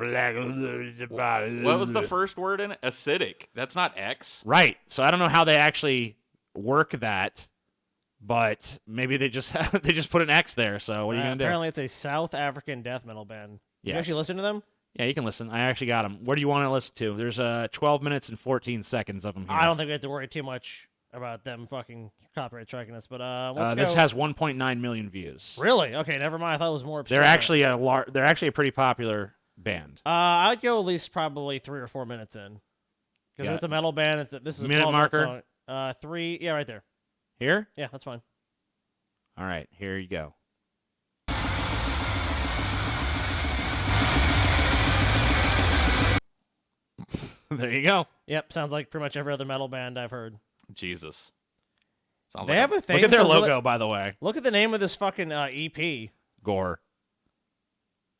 S3: What was the first word in it? Acidic. That's not X.
S2: Right. So I don't know how they actually work that, but maybe they just they just put an X there. So what are you gonna do?
S4: Apparently, it's a South African death metal band. You
S2: Yes.
S4: actually listen to them?
S2: Yeah, you can listen. I actually got them. What do you want to listen to? There's 12 minutes and 14 seconds of them here.
S4: I don't think we have to worry too much about them fucking copyright striking us. But let's
S2: this
S4: go.
S2: has 1.9 million views.
S4: Really? Okay, never mind. I thought it was more. Obscure.
S2: They're actually a pretty popular band.
S4: I'd go at least probably 3 or 4 minutes in. Because
S2: Yeah.
S4: it's a metal band. This is a
S2: Minute
S4: 12-minute
S2: marker?
S4: song. 3. Yeah, right there.
S2: Here?
S4: Yeah, that's fine.
S2: All right, here you go. There you go.
S4: Yep, sounds like pretty much every other metal band I've heard.
S3: Jesus. Sounds
S4: They
S3: like
S4: have a thing.
S2: Look at their
S4: for-
S2: logo, by the way.
S4: Look at the name of this fucking EP.
S2: Gore.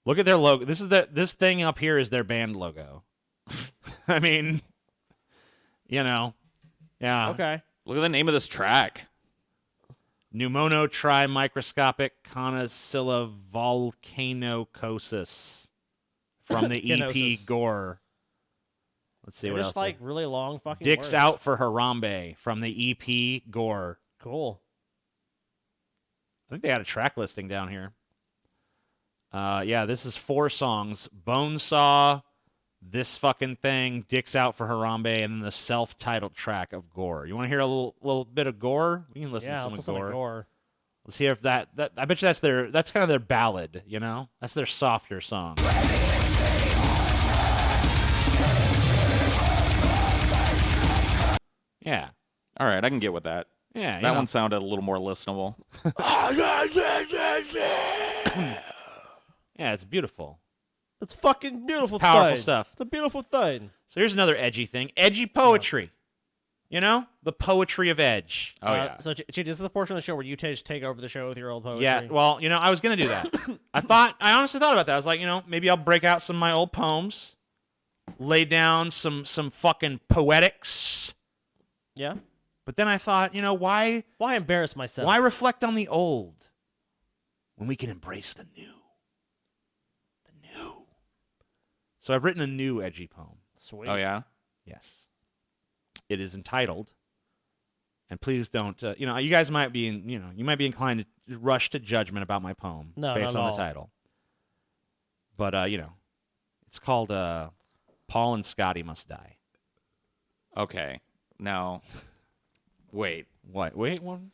S2: Look at their logo. This thing up here is their band logo. I mean, yeah.
S4: Okay.
S3: Look at the name of this track.
S2: Pneumono trimicroscopic conocilla volcanocosis from the EP
S4: Kenosis.
S2: Gore. Let's see
S4: They're
S2: what
S4: just
S2: else.
S4: like really long fucking
S2: Dicks
S4: words.
S2: Out for Harambe from the EP Gore.
S4: Cool.
S2: I think they got a track listing down here. Yeah, this is 4 songs. Bonesaw, This Fucking Thing, Dicks Out for Harambe, and then the self-titled track of Gore. You want to hear a little bit of Gore? We can listen to
S4: Yeah,
S2: some
S4: let's
S2: of
S4: listen to
S2: Gore.
S4: Gore.
S2: Let's hear if that I bet you that's kind of their ballad, you know? That's their softer song. Yeah.
S3: All right, I can get with that.
S2: Yeah.
S3: That one sounded a little more listenable.
S2: Yeah, it's beautiful.
S4: It's fucking beautiful.
S2: It's powerful
S4: thing.
S2: stuff.
S4: It's a beautiful thing.
S2: So here's another edgy thing. Edgy poetry. You know? The poetry of edge.
S3: Oh, yeah.
S4: So, this is the portion of the show where you take over the show with your old poetry.
S2: Yeah, well, I was going to do that. I honestly thought about that. I was like, maybe I'll break out some of my old poems, lay down some fucking poetics.
S4: Yeah?
S2: But then I thought, why
S4: embarrass myself?
S2: Why reflect on the old when we can embrace the new? The new. So I've written a new edgy poem.
S4: Sweet.
S3: Oh, yeah?
S2: Yes. It is entitled, and please don't, you guys might be, you might be inclined to rush to judgment about my poem based on the title. But, it's called Paul and Scotty Must Die.
S3: Okay. Now, wait.
S2: What? Wait, one?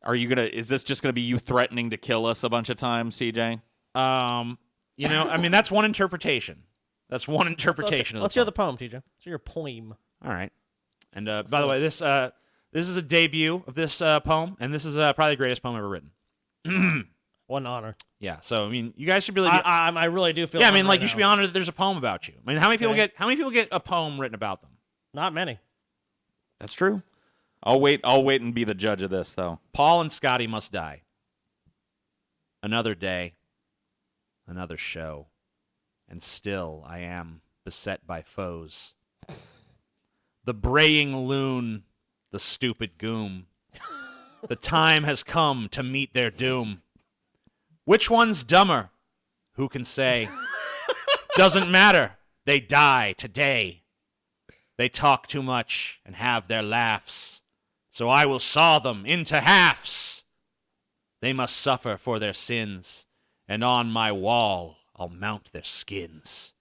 S3: Is this just gonna be you threatening to kill us a bunch of times, CJ?
S2: That's one interpretation. That's one interpretation
S4: Let's
S2: of
S4: hear the poem, TJ. Let's hear your poem.
S2: All right. And by the way, this is a debut of this poem, and this is probably the greatest poem ever written.
S4: What an honor.
S2: Yeah. So you guys should really.
S4: I really do feel.
S2: Yeah, you should be honored that there's a poem about you. How many people get a poem written about them?
S4: Not many.
S3: That's true. I'll wait and be the judge of this, though.
S2: Paul and Scotty Must Die. Another day, another show, and still I am beset by foes. The braying loon, the stupid goom. The time has come to meet their doom. Which one's dumber? Who can say? Doesn't matter. They die today. They talk too much and have their laughs. So I will saw them into halves. They must suffer for their sins, and on my wall I'll mount their skins.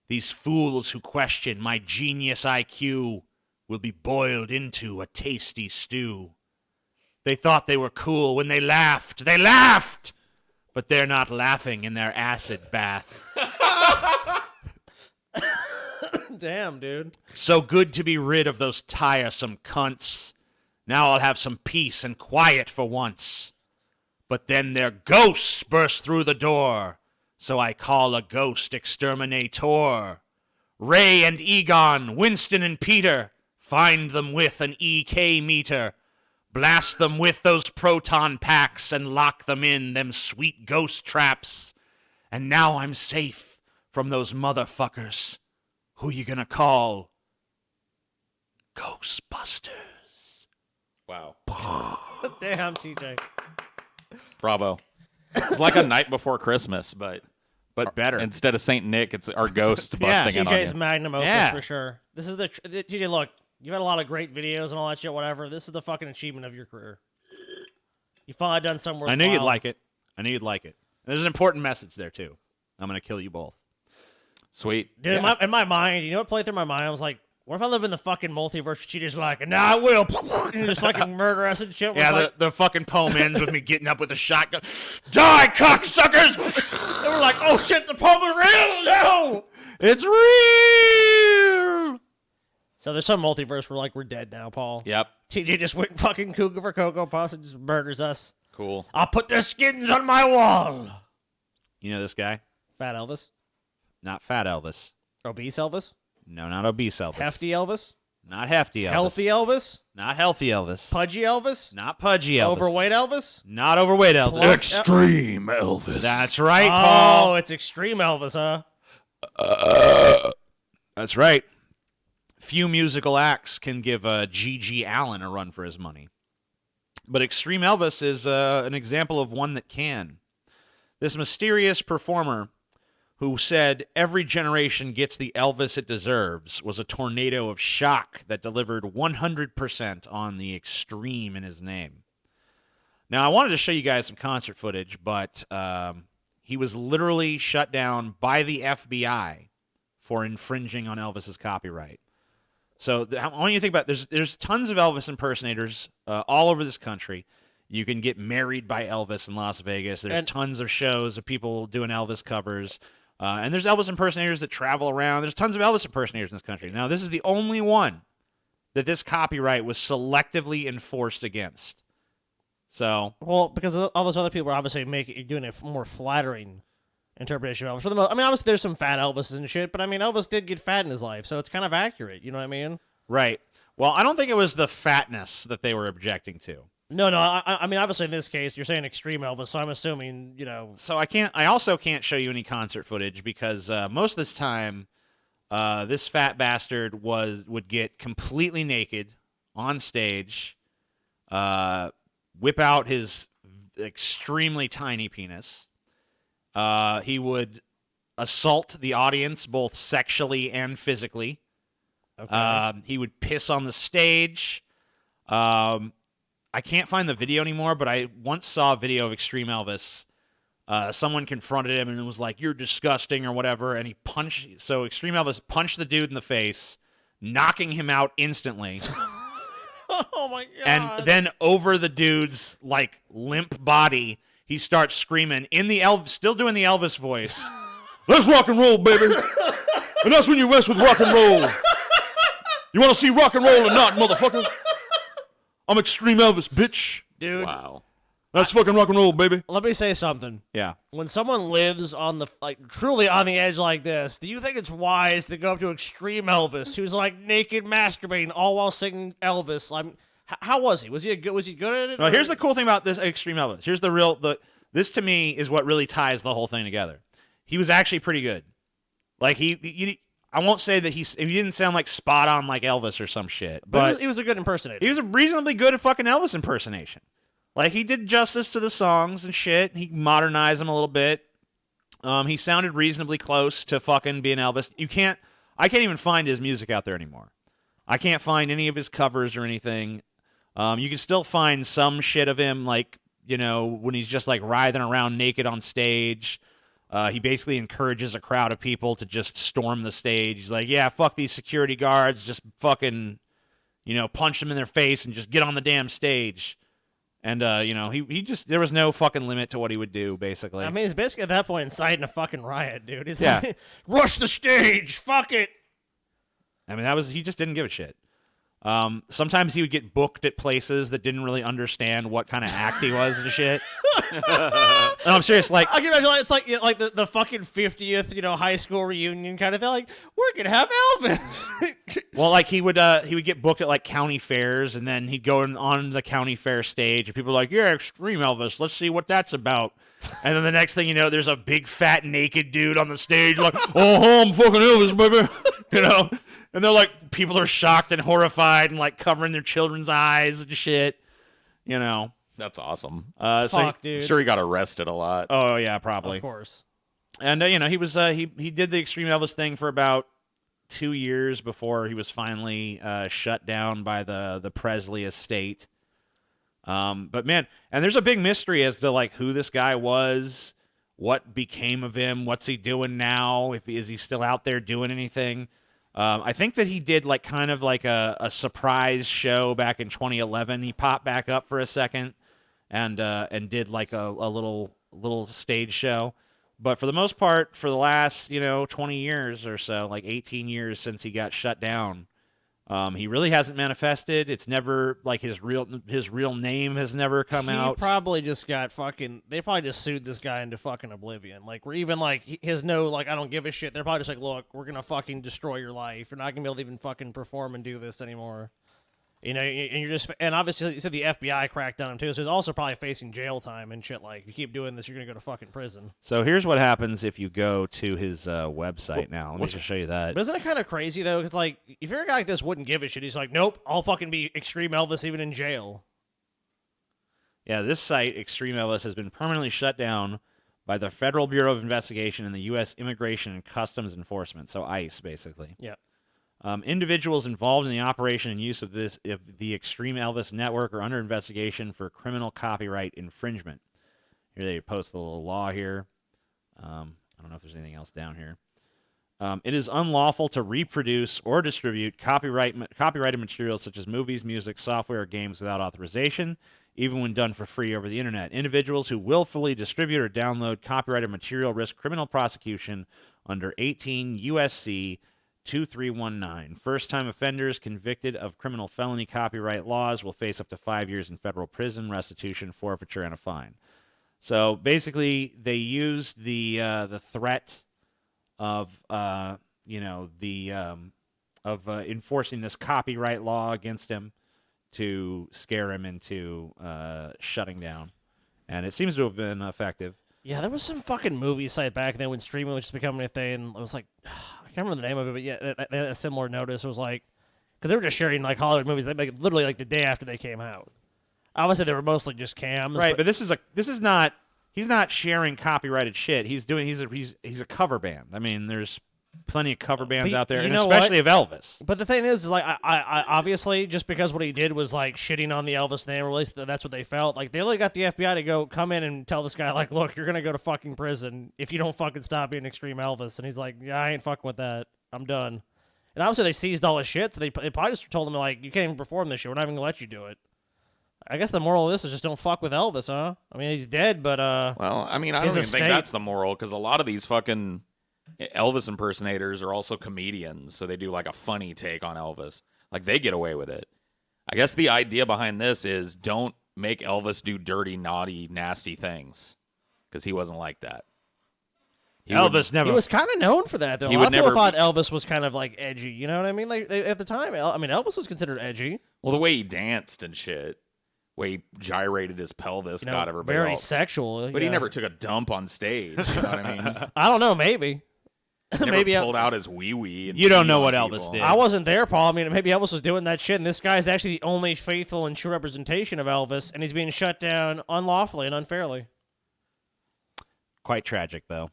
S2: These fools who question my genius IQ will be boiled into a tasty stew. They thought they were cool when they laughed. They laughed! But they're not laughing in their acid bath.
S4: Damn, dude.
S2: So good to be rid of those tiresome cunts. Now I'll have some peace and quiet for once. But then their ghosts burst through the door. So I call a ghost exterminator. Ray and Egon, Winston and Peter, find them with an EK meter. Blast them with those proton packs and lock them in them sweet ghost traps. And now I'm safe from those motherfuckers. Who you gonna call? Ghostbusters.
S3: Wow.
S4: Damn, TJ.
S3: Bravo. It's like a night before Christmas, but
S2: better.
S3: Instead of Saint Nick, it's our ghost busting in on
S4: TJ's
S3: you.
S4: magnum opus
S2: Yeah.
S4: for sure. This is the TJ. Look, you've had a lot of great videos and all that shit. Whatever. This is the fucking achievement of your career. You finally done somewhere.
S2: I knew you'd like it. There's an important message there too. I'm gonna kill you both.
S3: Sweet.
S4: Dude, in my mind, you know what played through my mind? I was like, what if I live in the fucking multiverse? She just like, and now I will, and just fucking murder us and shit.
S2: Yeah,
S4: like,
S2: the fucking poem ends with me getting up with a shotgun. Die, cocksuckers!
S4: they were like, oh shit, the poem is real. No,
S2: It's real.
S4: so there's some multiverse where like we're dead now, Paul.
S3: Yep.
S4: TJ just went fucking cougar for Cocoa Puffs and just murders us.
S3: Cool.
S4: I'll put their skins on my wall.
S2: You know this guy?
S4: Fat Elvis,
S2: Not Fat Elvis.
S4: obese Elvis,
S2: No, not obese Elvis.
S4: hefty Elvis,
S2: Not hefty Elvis.
S4: healthy Elvis,
S2: Not healthy Elvis.
S4: pudgy Elvis,
S2: Not pudgy Elvis.
S4: overweight Elvis.
S2: Not overweight Elvis.
S4: Plus-
S3: Extreme Elvis.
S2: That's right,
S4: Oh,
S2: Paul.
S4: it's extreme Elvis, huh?
S2: That's right. Few musical acts can give G.G. Allen a run for his money. But Extreme Elvis is an example of one that can. This mysterious performer who said every generation gets the Elvis it deserves was a tornado of shock that delivered 100% on the extreme in his name. Now, I wanted to show you guys some concert footage, but he was literally shut down by the FBI for infringing on Elvis's copyright. So I want you to think about there's tons of Elvis impersonators all over this country. You can get married by Elvis in Las Vegas. There's tons of shows of people doing Elvis covers. And there's Elvis impersonators that travel around. There's tons of Elvis impersonators in this country. Now, this is the only one that this copyright was selectively enforced against. So,
S4: Well, because all those other people are obviously doing a more flattering interpretation of Elvis. For the most, I mean, obviously there's some fat Elvises and shit, but I mean, Elvis did get fat in his life, so it's kind of accurate. You know what I mean?
S2: right. Well, I don't think it was the fatness that they were objecting to.
S4: No. I mean, obviously in this case, you're saying Extreme Elvis, so I'm assuming,
S2: So I also can't show you any concert footage because most of this time, this fat bastard would get completely naked on stage, whip out his extremely tiny penis. He would assault the audience both sexually and physically.
S4: Okay.
S2: He would piss on the stage. I can't find the video anymore, but I once saw a video of Extreme Elvis. Someone confronted him and was like, "You're disgusting" or whatever, and he punched. So Extreme Elvis punched the dude in the face, knocking him out instantly.
S4: Oh my god!
S2: And then over the dude's like limp body, he starts screaming in the still doing the Elvis voice. "Let's rock and roll, baby!" And that's when you mess with rock and roll. You want to see rock and roll or not, motherfucker? I'm Extreme Elvis, bitch.
S4: dude,
S3: Wow.
S2: That's fucking rock and roll, baby.
S4: let me say something.
S2: Yeah.
S4: When someone lives on the truly on the edge like this, do you think it's wise to go up to Extreme Elvis, who's like naked masturbating, all while singing Elvis? How was he? Was he good at it?
S2: No, here's the cool thing about this Extreme Elvis. Here's this to me is what really ties the whole thing together. He was actually pretty good. Like I won't say that he didn't sound like spot on like Elvis or some shit, but
S4: he was a good impersonator.
S2: he was reasonably good at fucking Elvis impersonation. Like, he did justice to the songs and shit. He modernized them a little bit. He sounded reasonably close to fucking being Elvis. I can't even find his music out there anymore. I can't find any of his covers or anything. You can still find some shit of him, like, when he's just like writhing around naked on stage. He basically encourages a crowd of people to just storm the stage. He's like, yeah, fuck these security guards. Just fucking, punch them in their face and just get on the damn stage. And, he just, there was no fucking limit to what he would do, basically.
S4: I mean, he's basically at that point inciting a fucking riot, dude. He's
S2: Yeah.
S4: like, rush the stage, fuck it.
S2: I mean, he just didn't give a shit. Sometimes he would get booked at places that didn't really understand what kind of act he was and shit. No, I'm serious. Like,
S4: I can imagine it's like the fucking 50th, high school reunion kind of thing. Like, we're gonna have Elvis.
S2: well, like he would get booked at like county fairs, and then he'd go on the county fair stage, and people are like, "Yeah, Extreme Elvis. Let's see what that's about." And then the next thing you know, there's a big fat naked dude on the stage, like, "Oh, I'm fucking Elvis, baby," And they're like, people are shocked and horrified, and like covering their children's eyes and shit,
S3: That's awesome.
S4: Fuck, dude.
S3: I'm sure he got arrested a lot.
S2: Oh yeah, probably.
S4: Of course.
S2: And he was he did the Extreme Elvis thing for about 2 years before he was finally shut down by the Presley estate. But man, and there's a big mystery as to like who this guy was, what became of him, what's he doing now, is he still out there doing anything? I think that he did like kind of like a surprise show back in 2011. He popped back up for a second and did like a little stage show. But for the most part, for the last 20 years or so, like 18 years since he got shut down, he really hasn't manifested. It's never like his real name has never come out.
S4: He probably just got fucking. They probably just sued this guy into fucking oblivion. Like, we're even like his I don't give a shit. They're probably just like, look, we're gonna fucking destroy your life. You're not gonna be able to even fucking perform and do this anymore. And you're just, and obviously you said the FBI cracked on him too, so he's also probably facing jail time and shit. Like, if you keep doing this, you're gonna go to fucking prison.
S2: So here's what happens if you go to his website now. Let me just show you that.
S4: But isn't it kind of crazy though? Because like, if you're a guy like this, wouldn't give a shit. He's like, nope, I'll fucking be Extreme Elvis even in jail.
S2: Yeah, this site, Extreme Elvis, has been permanently shut down by the Federal Bureau of Investigation and the U.S. Immigration and Customs Enforcement, so ICE, basically.
S4: Yeah.
S2: Individuals involved in the operation and use of the Extreme Elvis network are under investigation for criminal copyright infringement. Here they post the little law here. I don't know if there's anything else down here. It is unlawful to reproduce or distribute copyrighted materials such as movies, music, software, or games without authorization, even when done for free over the internet. Individuals who willfully distribute or download copyrighted material risk criminal prosecution under 18 U.S.C. 2319. First-time offenders convicted of criminal felony copyright laws will face up to 5 years in federal prison, restitution, forfeiture, and a fine. So basically, they used the threat of enforcing this copyright law against him to scare him into shutting down, and it seems to have been effective.
S4: Yeah, there was some fucking movie site back then when streaming was just becoming a thing. And it was like, I can't remember the name of it, but yeah, they had a similar notice. It was like, because they were just sharing like Hollywood movies, they make literally like the day after they came out. Obviously, they were mostly just cams,
S2: right? But this is not. He's not sharing copyrighted shit. He's a cover band. I mean, there's plenty of cover bands out there, and especially of Elvis.
S4: But the thing is like, I obviously, just because what he did was like shitting on the Elvis name, or at least that's what they felt. Like, they only got the FBI to come in and tell this guy, like, look, you're gonna go to fucking prison if you don't fucking stop being Extreme Elvis. And he's like, yeah, I ain't fucking with that. I'm done. And obviously they seized all his shit, so they probably just told him, like, you can't even perform this shit. We're not even gonna let you do it. I guess the moral of this is just don't fuck with Elvis, huh? I mean, he's dead, but
S3: well, I mean, I don't even think that's the moral, because a lot of these fucking Elvis impersonators are also comedians, so they do like a funny take on Elvis. Like, they get away with it. I guess the idea behind this is don't make Elvis do dirty, naughty, nasty things, because he wasn't like that.
S4: He was kind of known for that, though. A lot of people thought Elvis was kind of like edgy. You know what I mean? Like, at the time, I mean, Elvis was considered edgy.
S3: Well, the way he danced and shit, way he gyrated his pelvis, got everybody
S4: very
S3: all
S4: sexual.
S3: But he never took a dump on stage. You know what I mean?
S4: I don't know. Maybe.
S3: Maybe pulled out his wee-wee.
S2: You don't know what Elvis did.
S4: I wasn't there, Paul. I mean, maybe Elvis was doing that shit, and this guy's actually the only faithful and true representation of Elvis, and he's being shut down unlawfully and unfairly.
S2: Quite tragic, though.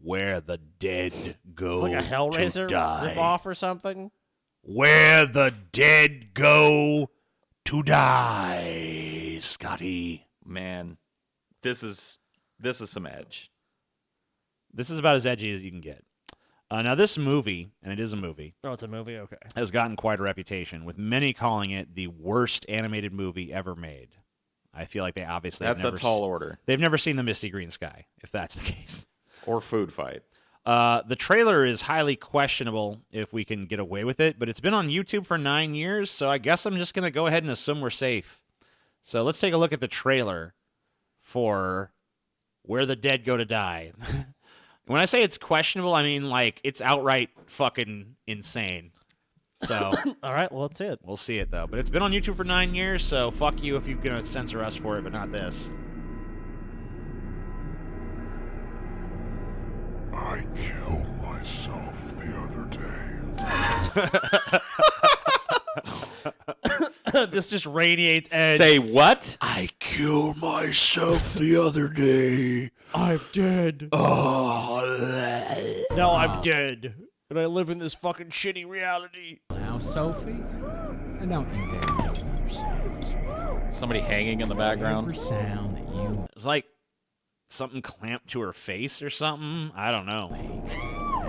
S2: Where the dead go
S4: it's like a Hellraiser ripoff or something.
S2: Where the dead go to die, Scotty.
S3: Man, this is some edge.
S2: This is about as edgy as you can get. Now, this movie, and it is a movie.
S4: Oh, it's a movie? Okay.
S2: Has gotten quite a reputation, with many calling it the worst animated movie ever made. I feel like they obviously
S3: That's a tall order.
S2: They've never seen the Misty Green Sky, if that's the case.
S3: Or Food Fight.
S2: The trailer is highly questionable if we can get away with it, but it's been on YouTube for 9 years, so I guess I'm just going to go ahead and assume we're safe. So let's take a look at the trailer for Where the Dead Go to Die. When I say it's questionable, I mean, like, it's outright fucking insane. So,
S4: all right, well, that's it.
S2: We'll see it, though. But it's been on YouTube for 9 years, so fuck you if you're going to censor us for it, but not this.
S1: I killed myself the other day.
S4: This just radiates edge.
S3: Say what?
S2: I killed myself the other day.
S4: I'm dead.
S2: Oh,
S4: now I'm dead. And I live in this fucking shitty reality.
S8: Now, Sophie, I don't you dare make another sound.
S3: Somebody hanging in the background.
S8: Every sound that you...
S2: It's like something clamped to her face or something. I don't know.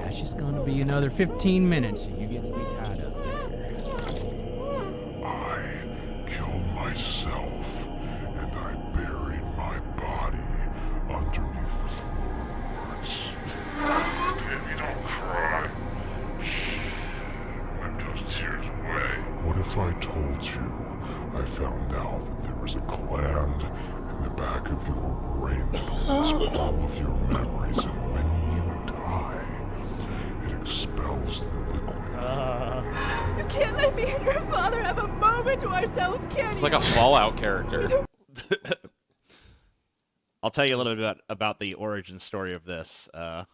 S8: That's just going to be another 15 minutes and you get to be tied up there.
S1: I killed myself, and I buried my body underneath the floorboards. Baby, don't cry. Wipe those tears away. What if I told you I found out that there was a gland in the back of your brain that holds all of your memories, and when you die, it expels the liquid.
S6: You can't let me and your father have a moment to ourselves, can you?
S3: It's like a Fallout character.
S2: I'll tell you a little bit about the origin story of this a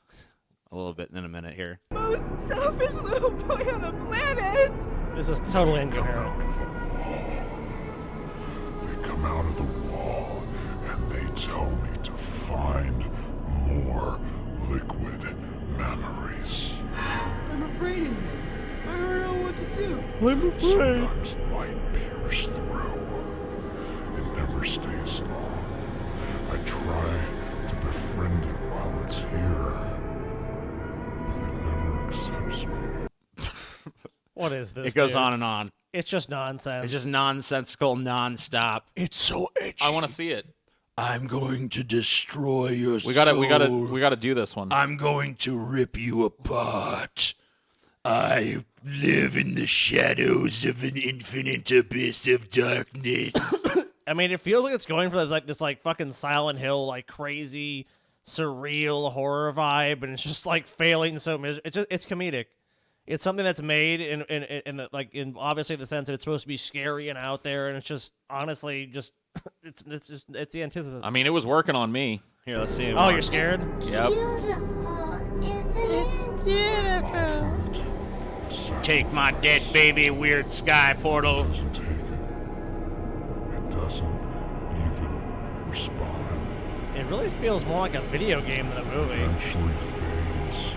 S2: little bit in a minute here.
S6: Most selfish little boy on the planet.
S4: This is totally incoherent.
S1: They come out of the wall and they tell me to find more liquid memories.
S9: I'm afraid of you. I don't know what to do.
S1: I'm afraid. Sometimes light pierce through. It never stays long. I try to befriend it while it's here, but it never accepts me.
S4: What is this?
S2: It goes
S4: dude?
S2: on and on.
S4: It's just nonsense.
S2: It's just nonsensical, nonstop. It's so edgy.
S3: I want to see it.
S10: I'm going to destroy your
S3: We gotta do this one.
S10: I'm going to rip you apart. I live in the shadows of an infinite abyss of darkness.
S4: I mean, it feels like it's going for this fucking Silent Hill, like crazy, surreal horror vibe, and it's just like failing so miserably. It's comedic. It's something that's made in obviously the sense that it's supposed to be scary and out there, and it's just honestly just it's the antithesis.
S3: I mean, it was working on me.
S2: Here, let's see it.
S4: Oh, you're scared?
S3: Yep.
S2: Take my dead baby, weird sky portal.
S1: It doesn't even respond.
S4: It really feels more like a video game than a movie.
S1: Eventually fades.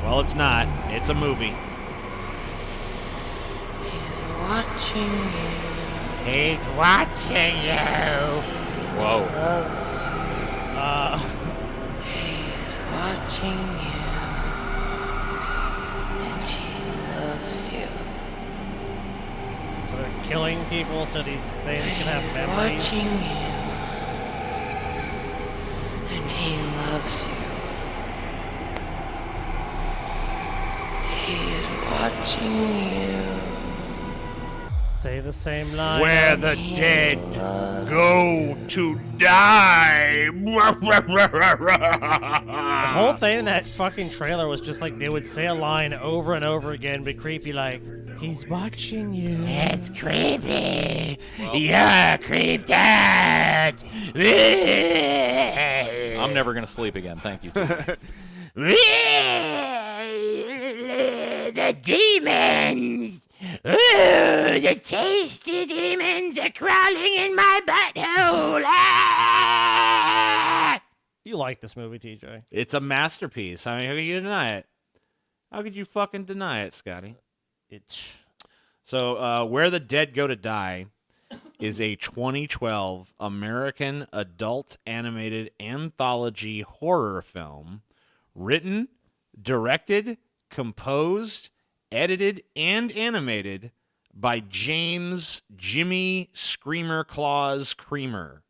S2: Well, it's not. It's a movie.
S11: He's watching you.
S2: He's watching you.
S3: Whoa.
S11: He's watching you. And he loves you.
S4: So they're killing people so these things can have
S11: He's
S4: memories.
S11: watching you. And he loves you. He's watching you.
S4: Say the same line.
S2: Where the dead go to die.
S4: The whole thing in that fucking trailer was just like they would say a line over and over again, but creepy, like, he's watching you.
S2: It's creepy. You're creeped out.
S3: I'm never gonna sleep again. Thank you.
S2: The demons. Ooh, the tasty demons are crawling in my butthole. Ah!
S4: You like this movie, TJ?
S2: It's a masterpiece. I mean, how could you deny it? How could you fucking deny it, Scotty? So, Where the Dead Go to Die is a 2012 American adult animated anthology horror film written, directed, composed, edited, and animated by James Jimmy Screamer Claus Creamer.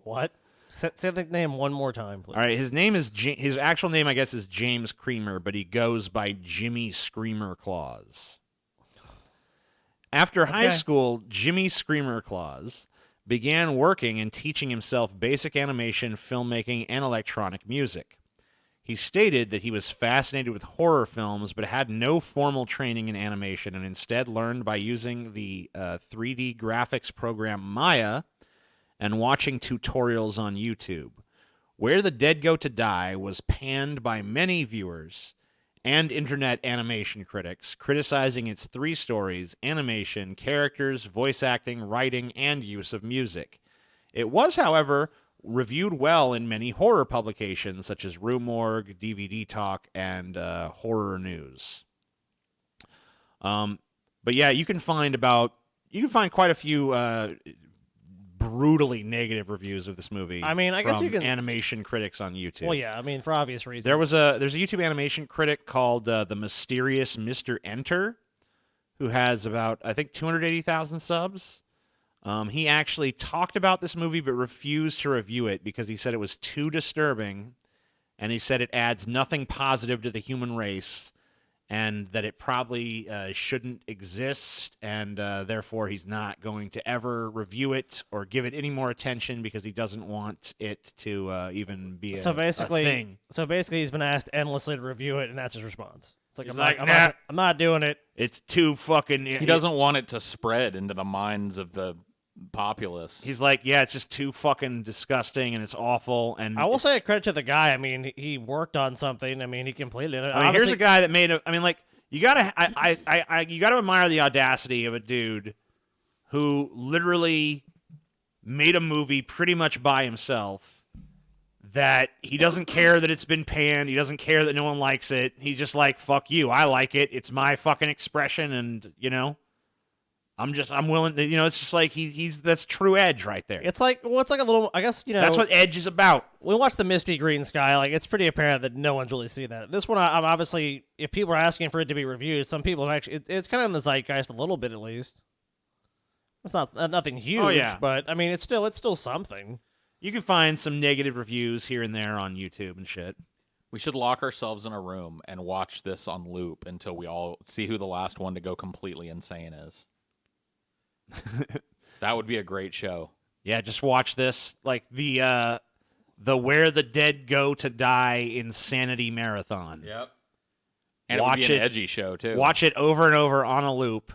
S4: What? Say the name one more time, please.
S2: All right, his name is his actual name, I guess, is James Creamer, but he goes by Jimmy Screamer Claus. After high school, Jimmy Screamer Claus began working and teaching himself basic animation, filmmaking, and electronic music. He stated that he was fascinated with horror films but had no formal training in animation and instead learned by using the 3D graphics program Maya and watching tutorials on YouTube. Where the Dead Go to Die was panned by many viewers and internet animation critics, criticizing its 3 stories, animation, characters, voice acting, writing, and use of music. It was, however, reviewed well in many horror publications such as Rue Morgue, DVD Talk, and Horror News. But yeah, you can find quite a few brutally negative reviews of this movie.
S4: I mean, I guess
S2: from
S4: you can
S2: animation critics on YouTube.
S4: Well, yeah, I mean, for obvious reasons.
S2: There's a YouTube animation critic called the Mysterious Mr. Enter, who has about, I think, 280,000 subs. He actually talked about this movie but refused to review it because he said it was too disturbing, and he said it adds nothing positive to the human race, and that it probably shouldn't exist, and therefore he's not going to ever review it or give it any more attention because he doesn't want it to even be a thing.
S4: So basically, he's been asked endlessly to review it, and that's his response. It's like,
S2: He's
S4: I'm not doing it.
S2: It's too fucking...
S3: He doesn't want it to spread into the minds of the populace.
S2: He's like, yeah, it's just too fucking disgusting and it's awful. And
S4: I will say a credit to the guy. I mean, he worked on something. I mean, he completed it.
S2: I mean, here's a guy that made you gotta admire the audacity of a dude who literally made a movie pretty much by himself. That he doesn't care that it's been panned. He doesn't care that no one likes it. He's just like, fuck you. I like it. It's my fucking expression. And, I'm willing to, it's just like that's true Edge right there.
S4: It's like a little, I guess,
S2: That's what Edge is about.
S4: We watched the Misty Green Sky. Like, it's pretty apparent that no one's really seen that. This one, I'm obviously, if people are asking for it to be reviewed, some people have actually, it's kind of in the zeitgeist a little bit at least. It's not nothing huge,
S2: yeah.
S4: but I mean, it's still something.
S2: You can find some negative reviews here and there on YouTube and shit.
S3: We should lock ourselves in a room and watch this on loop until we all see who the last one to go completely insane is. That would be a great show.
S2: Yeah, just watch this, like the Where the Dead Go to Die Insanity Marathon.
S3: Yep. And
S2: Watch
S3: it would be an edgy show, too.
S2: Watch it over and over on a loop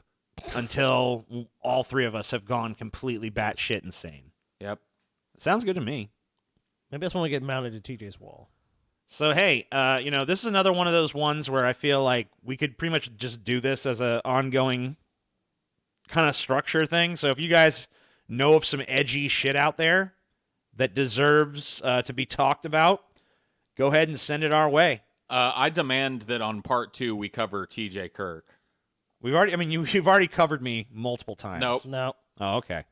S2: until all three of us have gone completely batshit insane.
S3: Yep.
S2: Sounds good to me.
S4: Maybe that's when we get mounted to TJ's wall.
S2: So, hey, this is another one of those ones where I feel like we could pretty much just do this as an ongoing kind of structure thing. So if you guys know of some edgy shit out there that deserves to be talked about, go ahead and send it our way.
S3: I demand that on part 2 we cover TJ Kirk.
S2: You've already covered me multiple times.
S3: Nope.
S4: No.
S2: Oh, okay.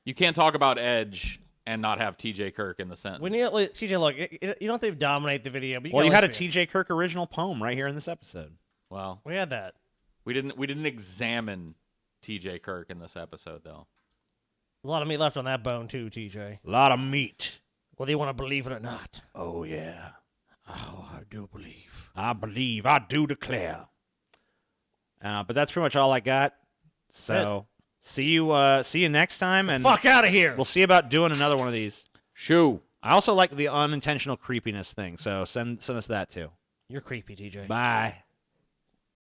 S3: You can't talk about Edge and not have TJ Kirk in the sentence.
S4: We need to let TJ look. You don't have to dominate the video, but
S2: You had a TJ Kirk original poem right here in this episode.
S3: Well,
S4: we had that.
S3: We didn't examine TJ Kirk in this episode though.
S4: A lot of meat left on that bone too, TJ.
S2: A lot of meat.
S4: Whether you want to believe it or not.
S2: Oh yeah.
S4: Oh, I do believe.
S2: I do declare. But that's pretty much all I got. So see you next time. And
S4: fuck out of here.
S2: We'll see about doing another one of these.
S3: Shoo.
S2: I also like the unintentional creepiness thing, so send us that too.
S4: You're creepy, TJ.
S2: Bye.